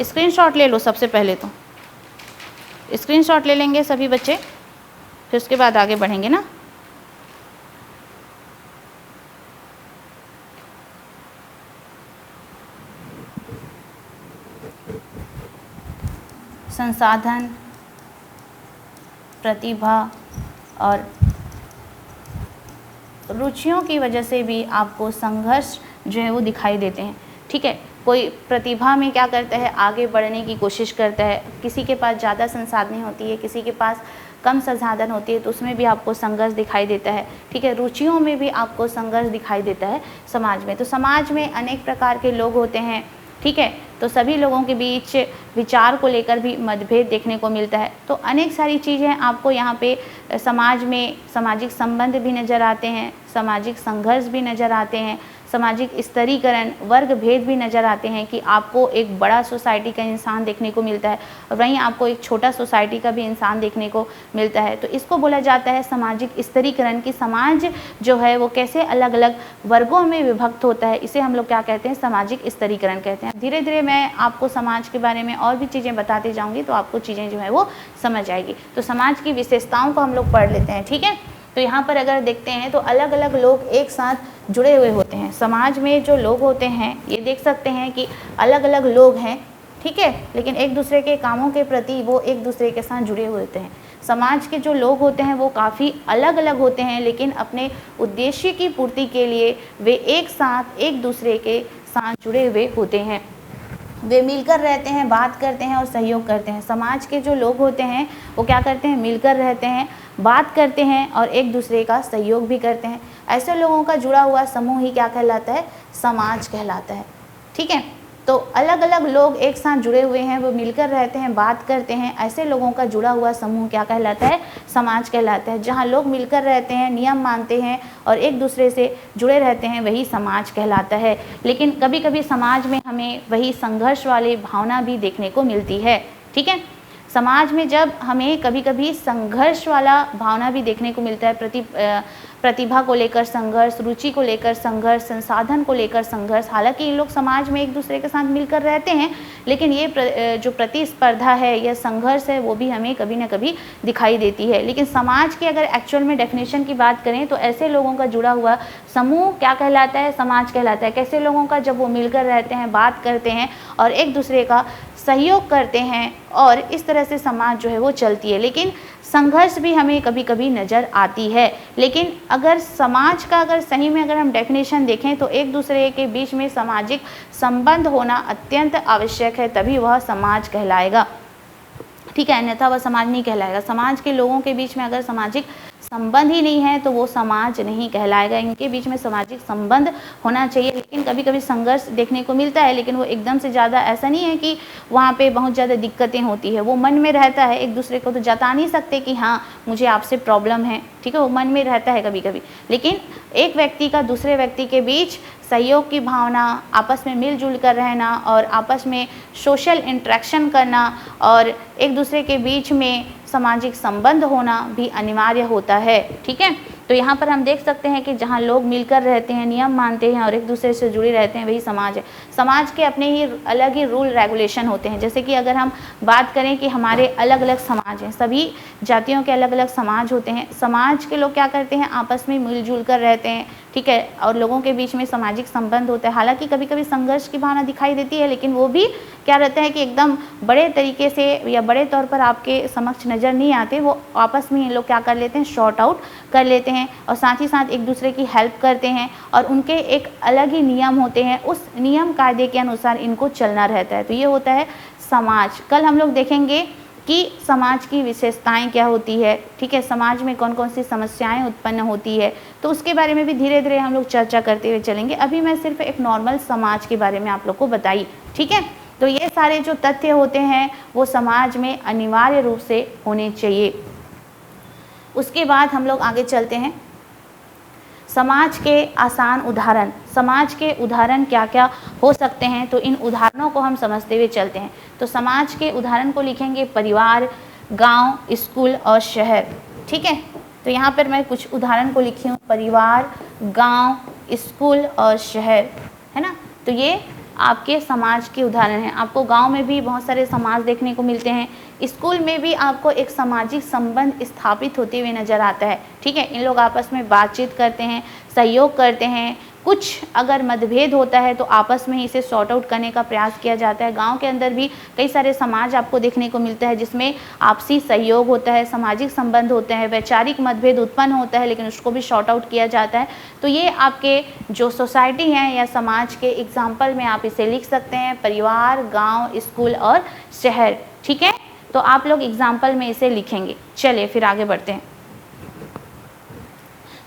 A: स्क्रीनशॉट ले लो। सबसे पहले तो स्क्रीनशॉट ले लेंगे सभी बच्चे, फिर उसके बाद आगे बढ़ेंगे ना। संसाधन, प्रतिभा और रुचियों की वजह से भी आपको संघर्ष जो है वो दिखाई देते हैं। ठीक है, कोई प्रतिभा में क्या करता है, आगे बढ़ने की कोशिश करता है। किसी के पास ज़्यादा संसाधन होती है, किसी के पास कम संसाधन होती है, तो उसमें भी आपको संघर्ष दिखाई देता है। ठीक है, रुचियों में भी आपको संघर्ष दिखाई देता है समाज में। तो समाज में अनेक प्रकार के लोग होते हैं। ठीक है, तो सभी लोगों के बीच विचार को लेकर भी मतभेद देखने को मिलता है। तो अनेक सारी चीज़ें आपको यहाँ पे समाज में सामाजिक संबंध भी नज़र आते हैं, सामाजिक संघर्ष भी नज़र आते हैं, सामाजिक स्तरीकरण, वर्ग भेद भी नज़र आते हैं कि आपको एक बड़ा सोसाइटी का इंसान देखने को मिलता है और वहीं आपको एक छोटा सोसाइटी का भी इंसान देखने को मिलता है। तो इसको बोला जाता है सामाजिक स्तरीकरण, कि समाज जो है वो कैसे अलग अलग वर्गों में विभक्त होता है। इसे हम लोग क्या कहते हैं? सामाजिक स्तरीकरण कहते हैं। धीरे धीरे मैं आपको समाज के बारे में और भी चीज़ें बताती जाऊँगी तो आपको चीज़ें जो है वो समझ आएगी। तो समाज की विशेषताओं को हम लोग पढ़ लेते हैं। ठीक है, तो यहाँ पर अगर देखते हैं तो अलग अलग लोग एक साथ जुड़े हुए होते हैं। समाज में जो लोग होते हैं, ये देख सकते हैं कि अलग अलग लोग हैं। ठीक है, लेकिन एक दूसरे के कामों के प्रति वो एक दूसरे के साथ जुड़े हुए होते हैं। समाज के जो लोग होते हैं वो काफ़ी अलग अलग होते हैं, लेकिन अपने उद्देश्य की पूर्ति के लिए वे एक साथ एक दूसरे के साथ जुड़े हुए होते हैं। वे मिलकर रहते हैं, बात करते हैं और सहयोग करते हैं। समाज के जो लोग होते हैं वो क्या करते हैं? मिलकर रहते हैं, बात करते हैं और एक दूसरे का सहयोग भी करते हैं। ऐसे लोगों का जुड़ा हुआ समूह ही क्या कहलाता है? समाज कहलाता है। ठीक है, तो अलग अलग लोग एक साथ जुड़े हुए हैं, वो मिलकर रहते हैं, बात करते हैं, ऐसे लोगों का जुड़ा हुआ समूह क्या कहलाता है? समाज कहलाता है। जहाँ लोग मिलकर रहते हैं, नियम मानते हैं और एक दूसरे से जुड़े रहते हैं, वही समाज कहलाता है। लेकिन कभी कभी समाज में हमें वही संघर्ष वाली भावना भी देखने को मिलती है। ठीक है, समाज में जब हमें कभी कभी संघर्ष वाला भावना भी देखने को मिलता है, प्रतिभा को लेकर संघर्ष, रुचि को लेकर संघर्ष, संसाधन को लेकर संघर्ष। हालांकि इन लोग समाज में एक दूसरे के साथ मिलकर रहते हैं, लेकिन ये जो प्रतिस्पर्धा है या संघर्ष है वो भी हमें कभी ना कभी दिखाई देती है। लेकिन समाज की अगर एक्चुअल में डेफिनेशन की बात करें तो ऐसे लोगों का जुड़ा हुआ समूह क्या कहलाता है? समाज कहलाता है। कैसे लोगों का? जब वो मिलकर रहते हैं, बात करते हैं और एक दूसरे का सहयोग करते हैं, और इस तरह से समाज जो है वो चलती है। लेकिन संघर्ष भी हमें कभी कभी नज़र आती है। लेकिन अगर समाज का अगर सही में अगर हम डेफिनेशन देखें तो एक दूसरे के बीच में सामाजिक संबंध होना अत्यंत आवश्यक है, तभी वह समाज कहलाएगा। ठीक है, अन्यथा वह समाज नहीं कहलाएगा। समाज के लोगों के बीच में अगर सामाजिक संबंध ही नहीं है तो वो समाज नहीं कहलाएगा। इनके बीच में सामाजिक संबंध होना चाहिए। लेकिन कभी कभी संघर्ष देखने को मिलता है, लेकिन वो एकदम से ज़्यादा ऐसा नहीं है कि वहाँ पे बहुत ज़्यादा दिक्कतें होती है, वो मन में रहता है। एक दूसरे को तो जता नहीं सकते कि हाँ मुझे आपसे प्रॉब्लम है, ठीक है, वो मन में रहता है कभी कभी। लेकिन एक व्यक्ति का दूसरे व्यक्ति के बीच सहयोग की भावना, आपस में मिलजुल कर रहना और आपस में सोशल इंटरेक्शन करना और एक दूसरे के बीच में सामाजिक संबंध होना भी अनिवार्य होता है, ठीक है। तो यहाँ पर हम देख सकते हैं कि जहाँ लोग मिलकर रहते हैं, नियम मानते हैं और एक दूसरे से जुड़े रहते हैं, वही समाज है। समाज के अपने ही अलग ही रूल रेगुलेशन होते हैं। जैसे कि अगर हम बात करें कि हमारे अलग अलग समाज हैं, सभी जातियों के अलग अलग समाज होते हैं। समाज के लोग क्या करते हैं, आपस में मिलजुल कर रहते हैं, ठीक है, और लोगों के बीच में सामाजिक संबंध होता है। हालांकि कभी कभी संघर्ष की भावना दिखाई देती है, लेकिन वो भी क्या रहता है कि एकदम बड़े तरीके से या बड़े तौर पर आपके समक्ष नज़र नहीं आते। वो आपस में ये लोग क्या कर लेते हैं, शॉर्ट आउट कर लेते हैं और साथ ही साथ एक दूसरे की हेल्प करते हैं और उनके एक अलग ही नियम होते हैं, उस नियम कायदे के अनुसार इनको चलना रहता है। तो ये होता है समाज। कल हम लोग देखेंगे कि समाज की विशेषताएं क्या होती है, ठीक है, समाज में कौन कौन सी समस्याएं उत्पन्न होती है, तो उसके बारे में भी धीरे धीरे हम लोग चर्चा करते हुए चलेंगे। अभी मैं सिर्फ एक नॉर्मल समाज के बारे में आप लोग को बताई, ठीक है। तो ये सारे जो तथ्य होते हैं वो समाज में अनिवार्य रूप से होने चाहिए। उसके बाद हम लोग आगे चलते हैं। समाज के आसान उदाहरण, समाज के उदाहरण क्या क्या हो सकते हैं, तो इन उदाहरणों को हम समझते हुए चलते हैं। तो समाज के उदाहरण को लिखेंगे परिवार, गांव, स्कूल और शहर, ठीक है। तो यहाँ पर मैं कुछ उदाहरण को लिखी हूँ, परिवार, गांव, स्कूल और शहर, है ना। तो ये आपके समाज के उदाहरण हैं। आपको गांव में भी बहुत सारे समाज देखने को मिलते हैं, स्कूल में भी आपको एक सामाजिक संबंध स्थापित होते हुए नज़र आता है, ठीक है। इन लोग आपस में बातचीत करते हैं, सहयोग करते हैं। कुछ अगर मतभेद होता है तो आपस में इसे सॉर्ट आउट करने का प्रयास किया जाता है। गांव के अंदर भी कई सारे समाज आपको देखने को मिलता है जिसमें आपसी सहयोग होता है, सामाजिक संबंध होते हैं, वैचारिक मतभेद उत्पन्न होता है लेकिन उसको भी सॉर्ट आउट किया जाता है। तो ये आपके जो सोसाइटी हैं या समाज के एग्जाम्पल में आप इसे लिख सकते हैं, परिवार, गाँव, स्कूल और शहर, ठीक है। तो आप लोग एग्जाम्पल में इसे लिखेंगे। चलिए फिर आगे बढ़ते हैं।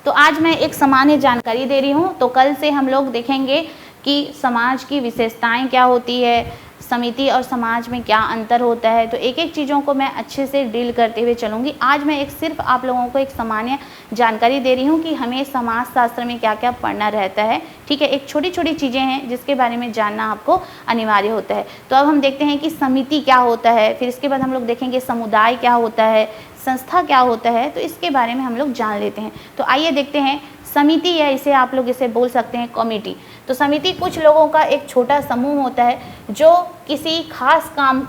A: तो आज मैं एक सामान्य जानकारी दे रही हूँ, तो कल से हम लोग देखेंगे कि समाज की विशेषताएं क्या होती है, समिति और समाज में क्या अंतर होता है। तो एक एक चीज़ों को मैं अच्छे से डील करते हुए चलूँगी। आज मैं एक सिर्फ आप लोगों को एक सामान्य जानकारी दे रही हूँ कि हमें समाजशास्त्र में क्या क्या पढ़ना रहता है, ठीक है। एक छोटी छोटी चीज़ें हैं जिसके बारे में जानना आपको अनिवार्य होता है। तो अब हम देखते हैं कि समिति क्या होता है, फिर इसके बाद हम लोग देखेंगे समुदाय क्या होता है, संस्था क्या होता है, तो इसके बारे में हम लोग जान लेते हैं। तो आइए देखते हैं। समिति या इसे आप लोग इसे बोल सकते हैं कमेटी। तो समिति कुछ लोगों का एक छोटा समूह होता है जो किसी खास काम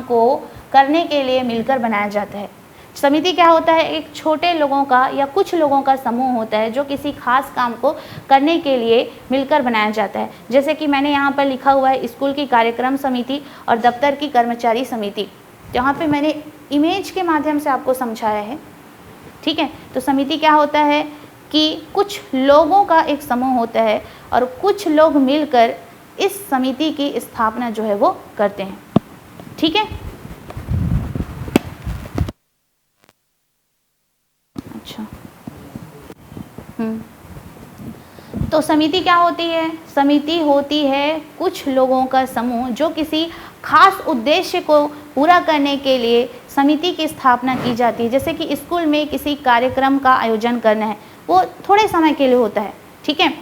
A: को करने के लिए मिलकर बनाया जाता है। समिति क्या होता है, एक छोटे लोगों का या कुछ लोगों का समूह होता है जो किसी खास काम को करने के लिए मिलकर बनाया जाता है। जैसे कि मैंने यहाँ पर लिखा हुआ है स्कूल की कार्यक्रम समिति और दफ्तर की कर्मचारी समिति। यहाँ पे मैंने इमेज के माध्यम से आपको समझाया है, ठीक है। तो समिति क्या होता है कि कुछ लोगों का एक समूह होता है और कुछ लोग मिलकर इस समिति की स्थापना जो है वो करते हैं, ठीक है। अच्छा, तो समिति क्या होती है, समिति होती है कुछ लोगों का समूह जो किसी खास उद्देश्य को पूरा करने के लिए समिति की स्थापना की जाती है। जैसे कि स्कूल में किसी कार्यक्रम का आयोजन करना है, वो थोड़े समय के लिए होता है, ठीक है।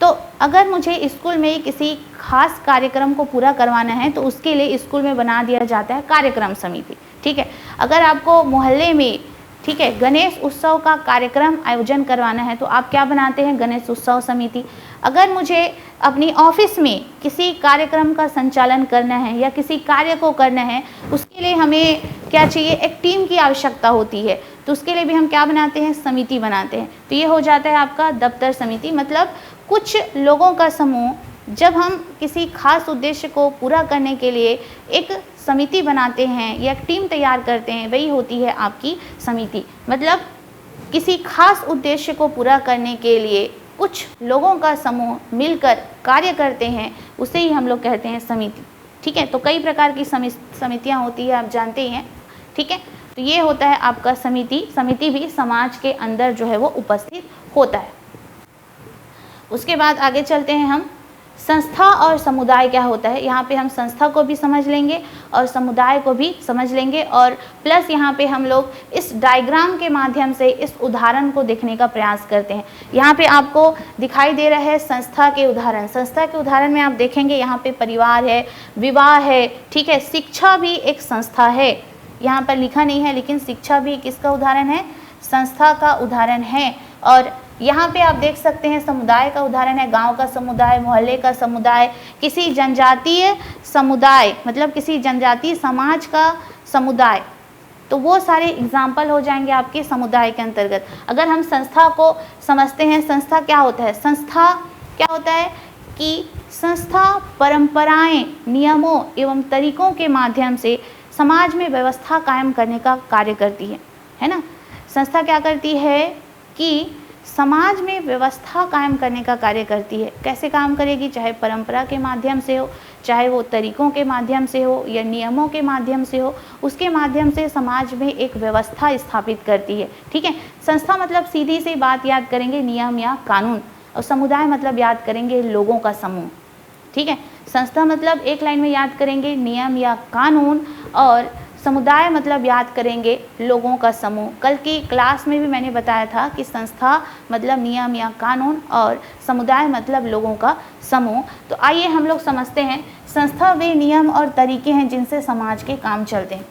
A: तो अगर मुझे स्कूल में किसी खास कार्यक्रम को पूरा करवाना है तो उसके लिए स्कूल में बना दिया जाता है कार्यक्रम समिति, ठीक है। अगर आपको मोहल्ले में, ठीक है, गणेश उत्सव का कार्यक्रम आयोजन करवाना है तो आप क्या बनाते हैं, गणेश उत्सव समिति। अगर मुझे अपनी ऑफिस में किसी कार्यक्रम का संचालन करना है या किसी कार्य को करना है, उसके लिए हमें क्या चाहिए, एक टीम की आवश्यकता होती है, तो उसके लिए भी हम क्या बनाते हैं, समिति बनाते हैं। तो ये हो जाता है आपका दफ्तर समिति, मतलब कुछ लोगों का समूह। जब हम किसी खास उद्देश्य को पूरा करने के लिए एक समिति बनाते हैं या एक टीम तैयार करते हैं, वही होती है आपकी समिति। मतलब किसी खास उद्देश्य को पूरा करने के लिए कुछ लोगों का समूह मिलकर कार्य करते हैं, उसे ही हम लोग कहते हैं समिति, ठीक है। तो कई प्रकार की समितियां होती है, आप जानते ही हैं, ठीक है। तो ये होता है आपका समिति। समिति भी समाज के अंदर जो है वो उपस्थित होता है। उसके बाद आगे चलते हैं हम, संस्था और समुदाय क्या होता है। यहाँ पे हम संस्था को भी समझ लेंगे और समुदाय को भी समझ लेंगे, और प्लस यहाँ पे हम लोग इस डायग्राम के माध्यम से इस उदाहरण को देखने का प्रयास करते हैं। यहाँ पे आपको दिखाई दे रहा है संस्था के उदाहरण। संस्था के उदाहरण में आप देखेंगे यहाँ पे परिवार है, विवाह है, ठीक है, शिक्षा भी एक संस्था है। यहाँ पर लिखा नहीं है लेकिन शिक्षा भी किसका उदाहरण है, संस्था का उदाहरण है। और यहाँ पे आप देख सकते हैं समुदाय का उदाहरण है, गांव का समुदाय, मोहल्ले का समुदाय, किसी जनजातीय समुदाय मतलब किसी जनजातीय समाज का समुदाय। तो वो सारे एग्जाम्पल हो जाएंगे आपके समुदाय के अंतर्गत। अगर हम संस्था को समझते हैं, संस्था क्या होता है, संस्था क्या होता है कि संस्था परंपराएं, नियमों एवं तरीकों के माध्यम से समाज में व्यवस्था कायम करने का कार्य करती है ना। संस्था क्या करती है कि समाज में व्यवस्था कायम करने का कार्य करती है। कैसे काम करेगी, चाहे परंपरा के माध्यम से हो, चाहे वो तरीकों के माध्यम से हो या नियमों के माध्यम से हो, उसके माध्यम से समाज में एक व्यवस्था स्थापित करती है। ठीक है, संस्था मतलब सीधी सी बात याद करेंगे नियम या कानून, और समुदाय मतलब याद करेंगे लोगों का समूह। ठीक है, संस्था मतलब एक लाइन में याद करेंगे नियम या कानून, और समुदाय मतलब याद करेंगे लोगों का समूह। कल की क्लास में भी मैंने बताया था कि संस्था मतलब नियम या कानून और समुदाय मतलब लोगों का समूह। तो आइए हम लोग समझते हैं संस्था वे नियम और तरीके हैं जिनसे समाज के काम चलते हैं।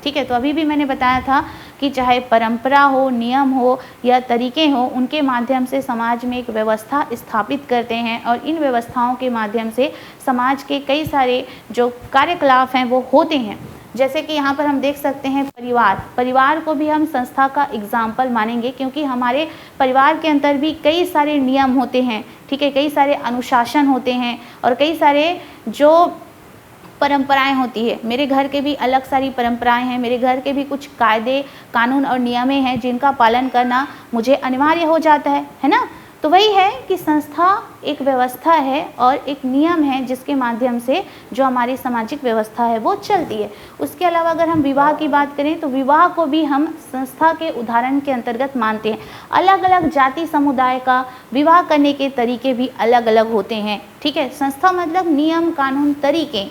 A: ठीक है, तो अभी भी मैंने बताया था कि चाहे परंपरा हो, नियम हो या तरीके हो, उनके माध्यम से समाज में एक व्यवस्था स्थापित करते हैं, और इन व्यवस्थाओं के माध्यम से समाज के कई सारे जो कार्यकलाप हैं वो होते हैं। जैसे कि यहाँ पर हम देख सकते हैं परिवार को भी हम संस्था का एग्जाम्पल मानेंगे, क्योंकि हमारे परिवार के अंदर भी कई सारे नियम होते हैं। ठीक है, कई सारे अनुशासन होते हैं और कई सारे जो परंपराएं होती है। मेरे घर के भी अलग सारी परंपराएं हैं, मेरे घर के भी कुछ कायदे कानून और नियमें हैं जिनका पालन करना मुझे अनिवार्य हो जाता है ना। तो वही है कि संस्था एक व्यवस्था है और एक नियम है जिसके माध्यम से जो हमारी सामाजिक व्यवस्था है वो चलती है। उसके अलावा अगर हम विवाह की बात करें तो विवाह को भी हम संस्था के उदाहरण के अंतर्गत मानते हैं। अलग अलग जाति समुदाय का विवाह करने के तरीके भी अलग अलग होते हैं। ठीक है, संस्था मतलब नियम कानून तरीके,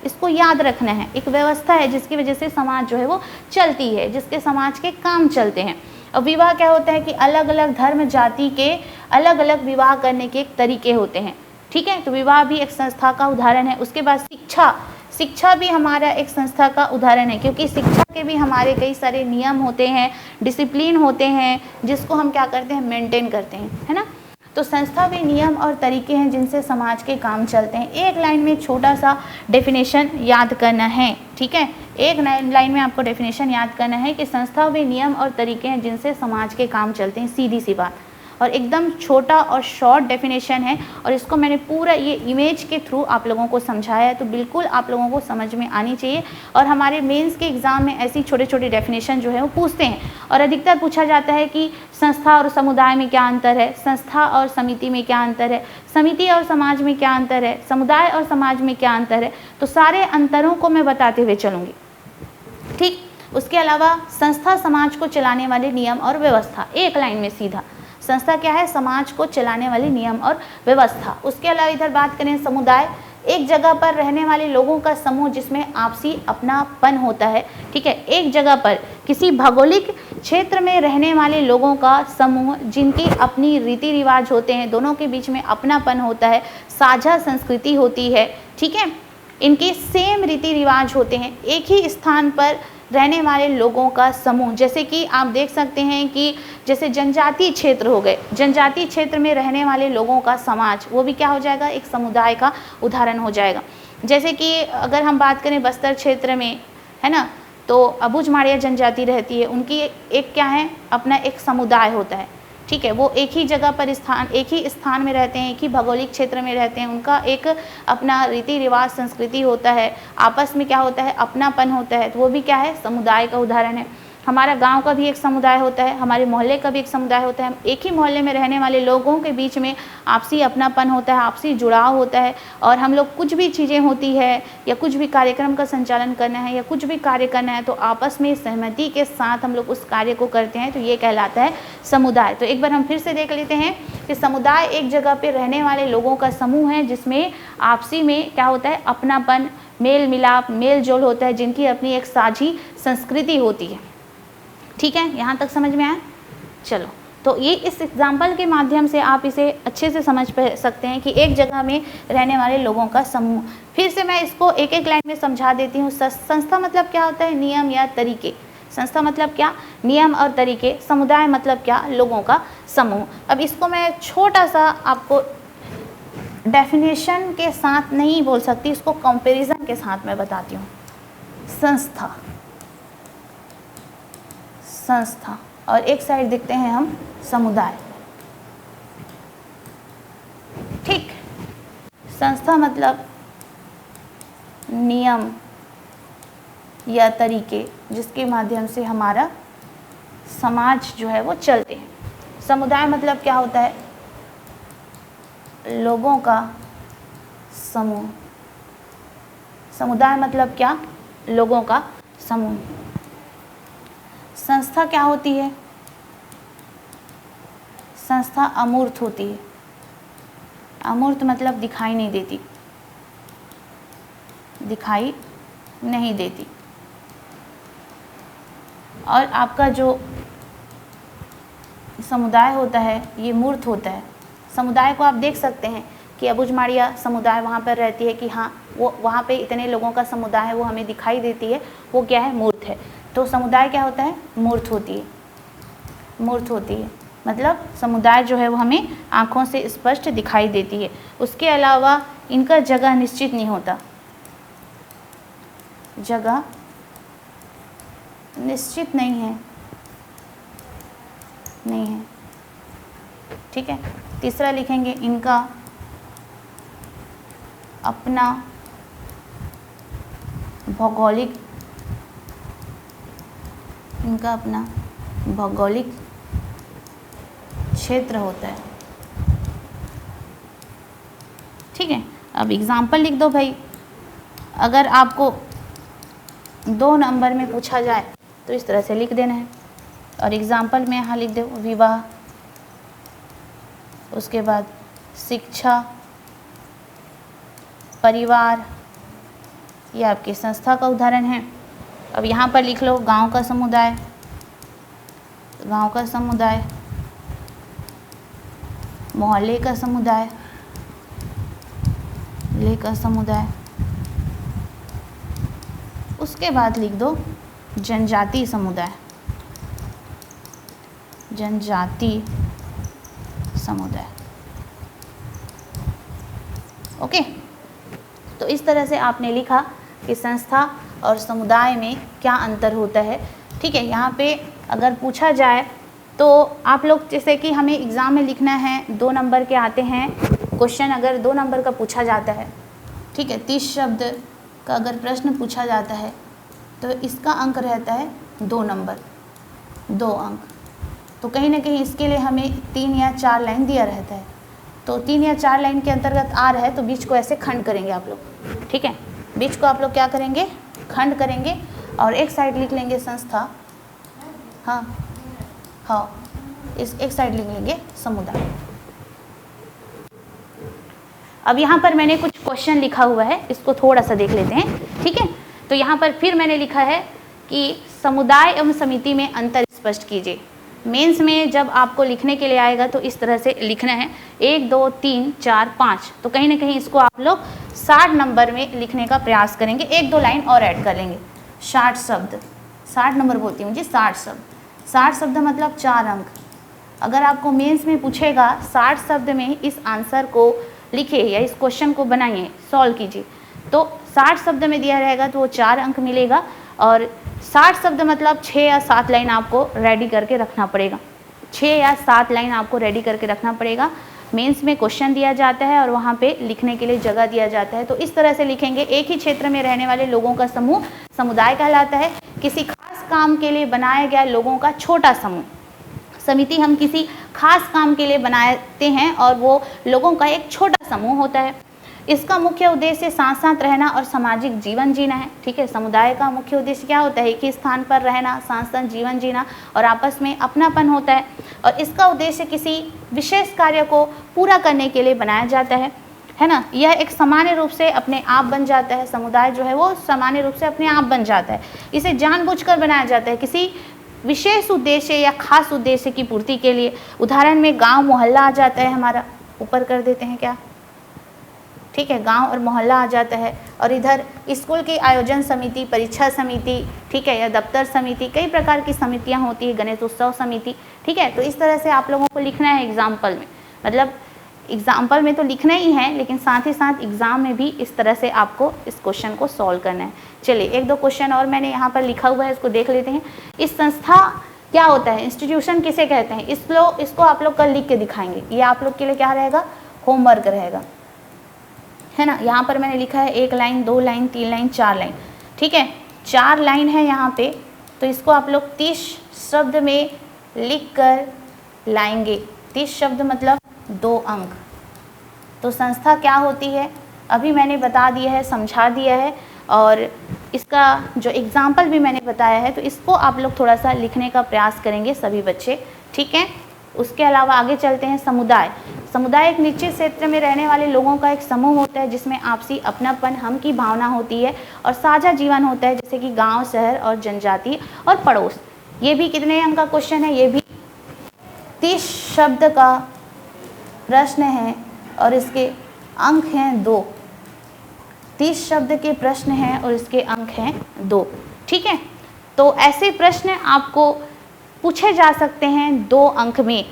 A: इसको याद रखना है। एक व्यवस्था है जिसकी वजह से समाज जो है वो चलती है, जिसके समाज के काम चलते हैं। और विवाह क्या होता है कि अलग अलग धर्म जाति के अलग अलग विवाह करने के तरीके होते हैं। ठीक है, तो विवाह भी एक संस्था का उदाहरण है। उसके बाद शिक्षा भी हमारा एक संस्था का उदाहरण है, क्योंकि शिक्षा के भी हमारे कई सारे नियम होते हैं, डिसिप्लिन होते हैं, जिसको हम क्या करते हैं, मेंटेन करते हैं, है ना। तो संस्था वे नियम और तरीके हैं जिनसे समाज के काम चलते हैं। एक लाइन में छोटा सा डेफिनेशन याद करना है। ठीक है, एक लाइन में आपको डेफिनेशन याद करना है कि संस्था वे नियम और तरीके हैं जिनसे समाज के काम चलते हैं। सीधी सी बात, और एकदम छोटा और शॉर्ट डेफिनेशन है, और इसको मैंने पूरा ये इमेज के थ्रू आप लोगों को समझाया है, तो बिल्कुल आप लोगों को समझ में आनी चाहिए। और हमारे मेंस के एग्ज़ाम में ऐसी छोटे छोटे डेफिनेशन जो है वो पूछते हैं, और अधिकतर पूछा जाता है कि संस्था और समुदाय में क्या अंतर है, संस्था और समिति में क्या अंतर है, समिति और समाज में क्या अंतर है, समुदाय और समाज में क्या अंतर है। तो सारे अंतरों को मैं बताते हुए चलूँगी। ठीक, उसके अलावा संस्था समाज को चलाने वाले नियम और व्यवस्था, एक लाइन में सीधा, संस्था क्या है, समाज को चलाने वाले नियम और व्यवस्था। उसके अलावा इधर बात करें समुदाय, एक जगह पर रहने वाले लोगों का समूह जिसमें आपसी अपनापन होता है। ठीक है, एक जगह पर किसी भौगोलिक क्षेत्र में रहने वाले लोगों का समूह जिनकी अपनी रीति रिवाज होते हैं, दोनों के बीच में अपनापन होता है, साझा संस्कृति होती है। ठीक है, इनके सेम रीति रिवाज होते हैं, एक ही स्थान पर रहने वाले लोगों का समूह। जैसे कि आप देख सकते हैं कि जैसे जनजातीय क्षेत्र हो गए, जनजातीय क्षेत्र में रहने वाले लोगों का समाज, वो भी क्या हो जाएगा, एक समुदाय का उदाहरण हो जाएगा। जैसे कि अगर हम बात करें बस्तर क्षेत्र में, है ना, तो अबुझ माड़िया जनजाति रहती है, उनकी एक क्या है, अपना एक समुदाय होता है। ठीक है, वो एक ही जगह पर एक ही स्थान में रहते हैं, एक ही भौगोलिक क्षेत्र में रहते हैं, उनका एक अपना रीति रिवाज संस्कृति होता है, आपस में क्या होता है, अपनापन होता है, तो वो भी क्या है, समुदाय का उदाहरण है। हमारा गांव का भी एक समुदाय होता है, हमारे मोहल्ले का भी एक समुदाय होता है। एक ही मोहल्ले में रहने वाले लोगों के बीच में आपसी अपनापन होता है, आपसी जुड़ाव होता है, और हम लोग कुछ भी चीज़ें होती है या कुछ भी कार्यक्रम का संचालन करना है या कुछ भी कार्य करना है तो आपस में सहमति के साथ हम लोग उस कार्य को करते हैं, तो ये कहलाता है समुदाय। तो एक बार हम फिर से देख लेते हैं कि समुदाय एक जगह पे रहने वाले लोगों का समूह है जिसमें आपसी में क्या होता है, अपनापन, मेल मिलाप, मेल जोल होता है, जिनकी अपनी एक साझी संस्कृति होती है। ठीक है, यहाँ तक समझ में आया? चलो, तो ये इस एग्जाम्पल के माध्यम से आप इसे अच्छे से समझ सकते हैं कि एक जगह में रहने वाले लोगों का समूह। फिर से मैं इसको एक एक लाइन में समझा देती हूँ। संस्था मतलब क्या होता है? नियम या तरीके। संस्था मतलब क्या? नियम और तरीके। समुदाय मतलब क्या? लोगों का समूह। अब इसको मैं छोटा सा आपको डेफिनेशन के साथ नहीं बोल सकती, इसको कंपैरिजन के साथ मैं बताती हूँ। संस्था, संस्था, और एक साइड देखते हैं हम समुदाय। ठीक, संस्था मतलब नियम या तरीके जिसके माध्यम से हमारा समाज जो है वो चलते हैं। समुदाय मतलब क्या होता है? लोगों का समूह। समुदाय मतलब क्या? लोगों का समूह। संस्था क्या होती है? संस्था अमूर्त होती है। अमूर्त मतलब दिखाई नहीं देती, दिखाई नहीं देती। और आपका जो समुदाय होता है ये मूर्त होता है। समुदाय को आप देख सकते हैं कि अबुझमाड़िया समुदाय वहाँ पर रहती है कि हाँ वो वहाँ पे इतने लोगों का समुदाय है, वो हमें दिखाई देती है, वो क्या है? मूर्त है। तो समुदाय क्या होता है? मूर्त होती है। मूर्त होती है मतलब समुदाय जो है वो हमें आँखों से स्पष्ट दिखाई देती है। उसके अलावा इनका जगह निश्चित नहीं होता, जगह निश्चित नहीं है, नहीं है। ठीक है, तीसरा लिखेंगे इनका अपना भौगोलिक, इनका अपना भौगोलिक क्षेत्र होता है। ठीक है, अब एग्जाम्पल लिख दो भाई। अगर आपको 2 नंबर में पूछा जाए तो इस तरह से लिख देना है। और एग्जाम्पल में यहाँ लिख दो विवाह, उसके बाद शिक्षा, परिवार, ये आपकी संस्था का उदाहरण है। अब यहाँ पर लिख लो गांव का समुदाय, गांव का समुदाय, मोहल्ले का समुदाय, मोहल्ले का समुदाय। उसके बाद लिख दो जनजाति समुदाय, जनजाति समुदाय। ओके, तो इस तरह से आपने लिखा कि संस्था और समुदाय में क्या अंतर होता है। ठीक है, यहाँ पे अगर पूछा जाए तो आप लोग जैसे कि हमें एग्ज़ाम में लिखना है, 2 नंबर के आते हैं क्वेश्चन। अगर 2 नंबर का पूछा जाता है, ठीक है, 30 शब्द का अगर प्रश्न पूछा जाता है तो इसका अंक रहता है 2 नंबर, 2 अंक। तो कहीं ना कहीं इसके लिए हमें 3 या 4 लाइन दिया रहता है। तो 3 या 4 लाइन के अंतर्गत आ रहा है तो बीच को ऐसे खंड करेंगे आप लोग। ठीक है, बीच को आप लोग क्या करेंगे? खंड करेंगे और एक साइड लिख लेंगे संस्था, हाँ हाँ, इस एक साइड लिख लेंगे समुदाय। अब यहाँ पर मैंने कुछ क्वेश्चन लिखा हुआ है, इसको थोड़ा सा देख लेते हैं। ठीक है, तो यहाँ पर फिर मैंने लिखा है कि समुदाय एवं समिति में अंतर स्पष्ट कीजिए। मेंस में जब आपको लिखने के लिए आएगा तो इस तरह से लिखना है 1 2 3 4 5। तो कहीं ना कहीं इसको आप लोग 60 नंबर में लिखने का प्रयास करेंगे। 1-2 लाइन और ऐड कर लेंगे। 60 शब्द, 60 नंबर बोलती हूँ जी, 60 शब्द। 60 शब्द मतलब 4 अंक। अगर आपको मेंस में पूछेगा 60 शब्द में इस आंसर को लिखिए या इस क्वेश्चन को बनाइए, सॉल्व कीजिए, तो 60 शब्द में दिया रहेगा तो वो 4 अंक मिलेगा। और 60 शब्द मतलब 6 या 7 लाइन आपको रेडी करके रखना पड़ेगा। 6 या 7 लाइन आपको रेडी करके रखना पड़ेगा। मेंस में क्वेश्चन दिया जाता है और वहाँ पे लिखने के लिए जगह दिया जाता है। तो इस तरह से लिखेंगे। एक ही क्षेत्र में रहने वाले लोगों का समूह समुदाय कहलाता है। किसी खास काम के लिए बनाया गया लोगों का छोटा समूह। समिति हम किसी खास काम के लिए बनाते हैं और वो लोगों का एक छोटा समूह होता है। इसका मुख्य उद्देश्य साथ साथ रहना और सामाजिक जीवन जीना है। ठीक है, समुदाय का मुख्य उद्देश्य क्या होता है? एक ही स्थान पर रहना, साथ साथ जीवन जीना और आपस में अपनापन होता है। और इसका उद्देश्य किसी विशेष कार्य को पूरा करने के लिए बनाया जाता है ना। यह एक सामान्य रूप से अपने आप बन जाता है। समुदाय जो है वो सामान्य रूप से अपने आप बन जाता है। इसे जानबूझकर बनाया जाता है किसी विशेष उद्देश्य या खास उद्देश्य की पूर्ति के लिए। उदाहरण में गांव मोहल्ला आ जाता है हमारा, ऊपर कर देते हैं क्या, ठीक है, गांव और मोहल्ला आ जाता है। और इधर स्कूल की आयोजन समिति, परीक्षा समिति, ठीक है, या दफ्तर समिति, कई प्रकार की समितियां होती है, गणेश उत्सव समिति। ठीक है, तो इस तरह से आप लोगों को लिखना है एग्जाम्पल में, मतलब एग्जाम्पल में तो लिखना ही है, लेकिन साथ ही साथ एग्ज़ाम में भी इस तरह से आपको इस क्वेश्चन को सॉल्व करना है। चलिए एक दो क्वेश्चन और मैंने यहाँ पर लिखा हुआ है, इसको देख लेते हैं। इस संस्था क्या होता है, इंस्टीट्यूशन किसे कहते हैं, इसको आप लोग कल लिख के दिखाएंगे। ये आप लोग के लिए क्या रहेगा, होमवर्क रहेगा, है ना। यहाँ पर मैंने लिखा है 1 लाइन, 2 लाइन, 3 लाइन, 4 लाइन। ठीक है, 4 लाइन है यहाँ पे, तो इसको आप लोग 30 शब्द में लिख कर लाएंगे। 30 शब्द मतलब 2 अंक। तो संस्था क्या होती है अभी मैंने बता दिया है, समझा दिया है, और इसका जो एग्जाम्पल भी मैंने बताया है, तो इसको आप लोग थोड़ा सा लिखने का प्रयास करेंगे सभी बच्चे। ठीक है, उसके अलावा आगे चलते हैं। समुदाय। समुदाय एक निश्चित क्षेत्र में रहने वाले लोगों का एक समूह होता है जिसमें आपसी अपनापन, हम की भावना होती है और साझा जीवन होता है, जैसे कि गांव, शहर और जनजाति और पड़ोस। ये भी कितने अंक का क्वेश्चन है, ये भी 30 शब्द का प्रश्न है और इसके अंक हैं 2। 30 शब्द के प्रश्न हैं और इसके अंक हैं 2। ठीक है, तो ऐसे प्रश्न आपको पूछे जा सकते हैं 2 अंक में।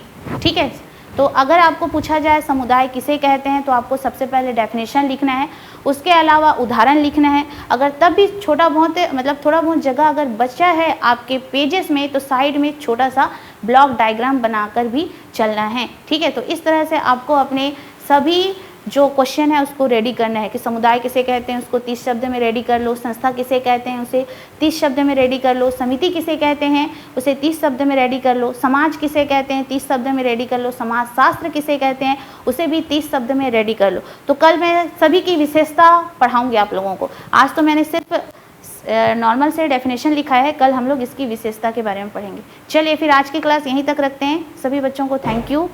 A: ठीक है, तो अगर आपको पूछा जाए समुदाय किसे कहते हैं, तो आपको सबसे पहले डेफिनेशन लिखना है, उसके अलावा उदाहरण लिखना है। अगर तब भी छोटा बहुत मतलब थोड़ा बहुत जगह अगर बचा है आपके पेजेस में, तो साइड में छोटा सा ब्लॉक डायग्राम बनाकर भी चलना है। ठीक है, तो इस तरह से आपको अपने सभी जो क्वेश्चन है उसको रेडी करना है कि समुदाय किसे कहते हैं, उसको 30 शब्द में रेडी कर लो। संस्था किसे कहते हैं, उसे 30 शब्द में रेडी कर लो। समिति किसे कहते हैं, उसे 30 शब्द में रेडी कर लो। समाज किसे कहते हैं, 30 शब्द में रेडी कर लो। समाज शास्त्र किसे कहते हैं, उसे भी 30 शब्द में रेडी कर लो। तो कल मैं सभी की विशेषता पढ़ाऊँगी आप लोगों को। आज तो मैंने सिर्फ नॉर्मल से डेफिनेशन लिखा है, कल हम लोग इसकी विशेषता के बारे में पढ़ेंगे। चलिए फिर आज की क्लास यहीं तक रखते हैं। सभी बच्चों को थैंक यू।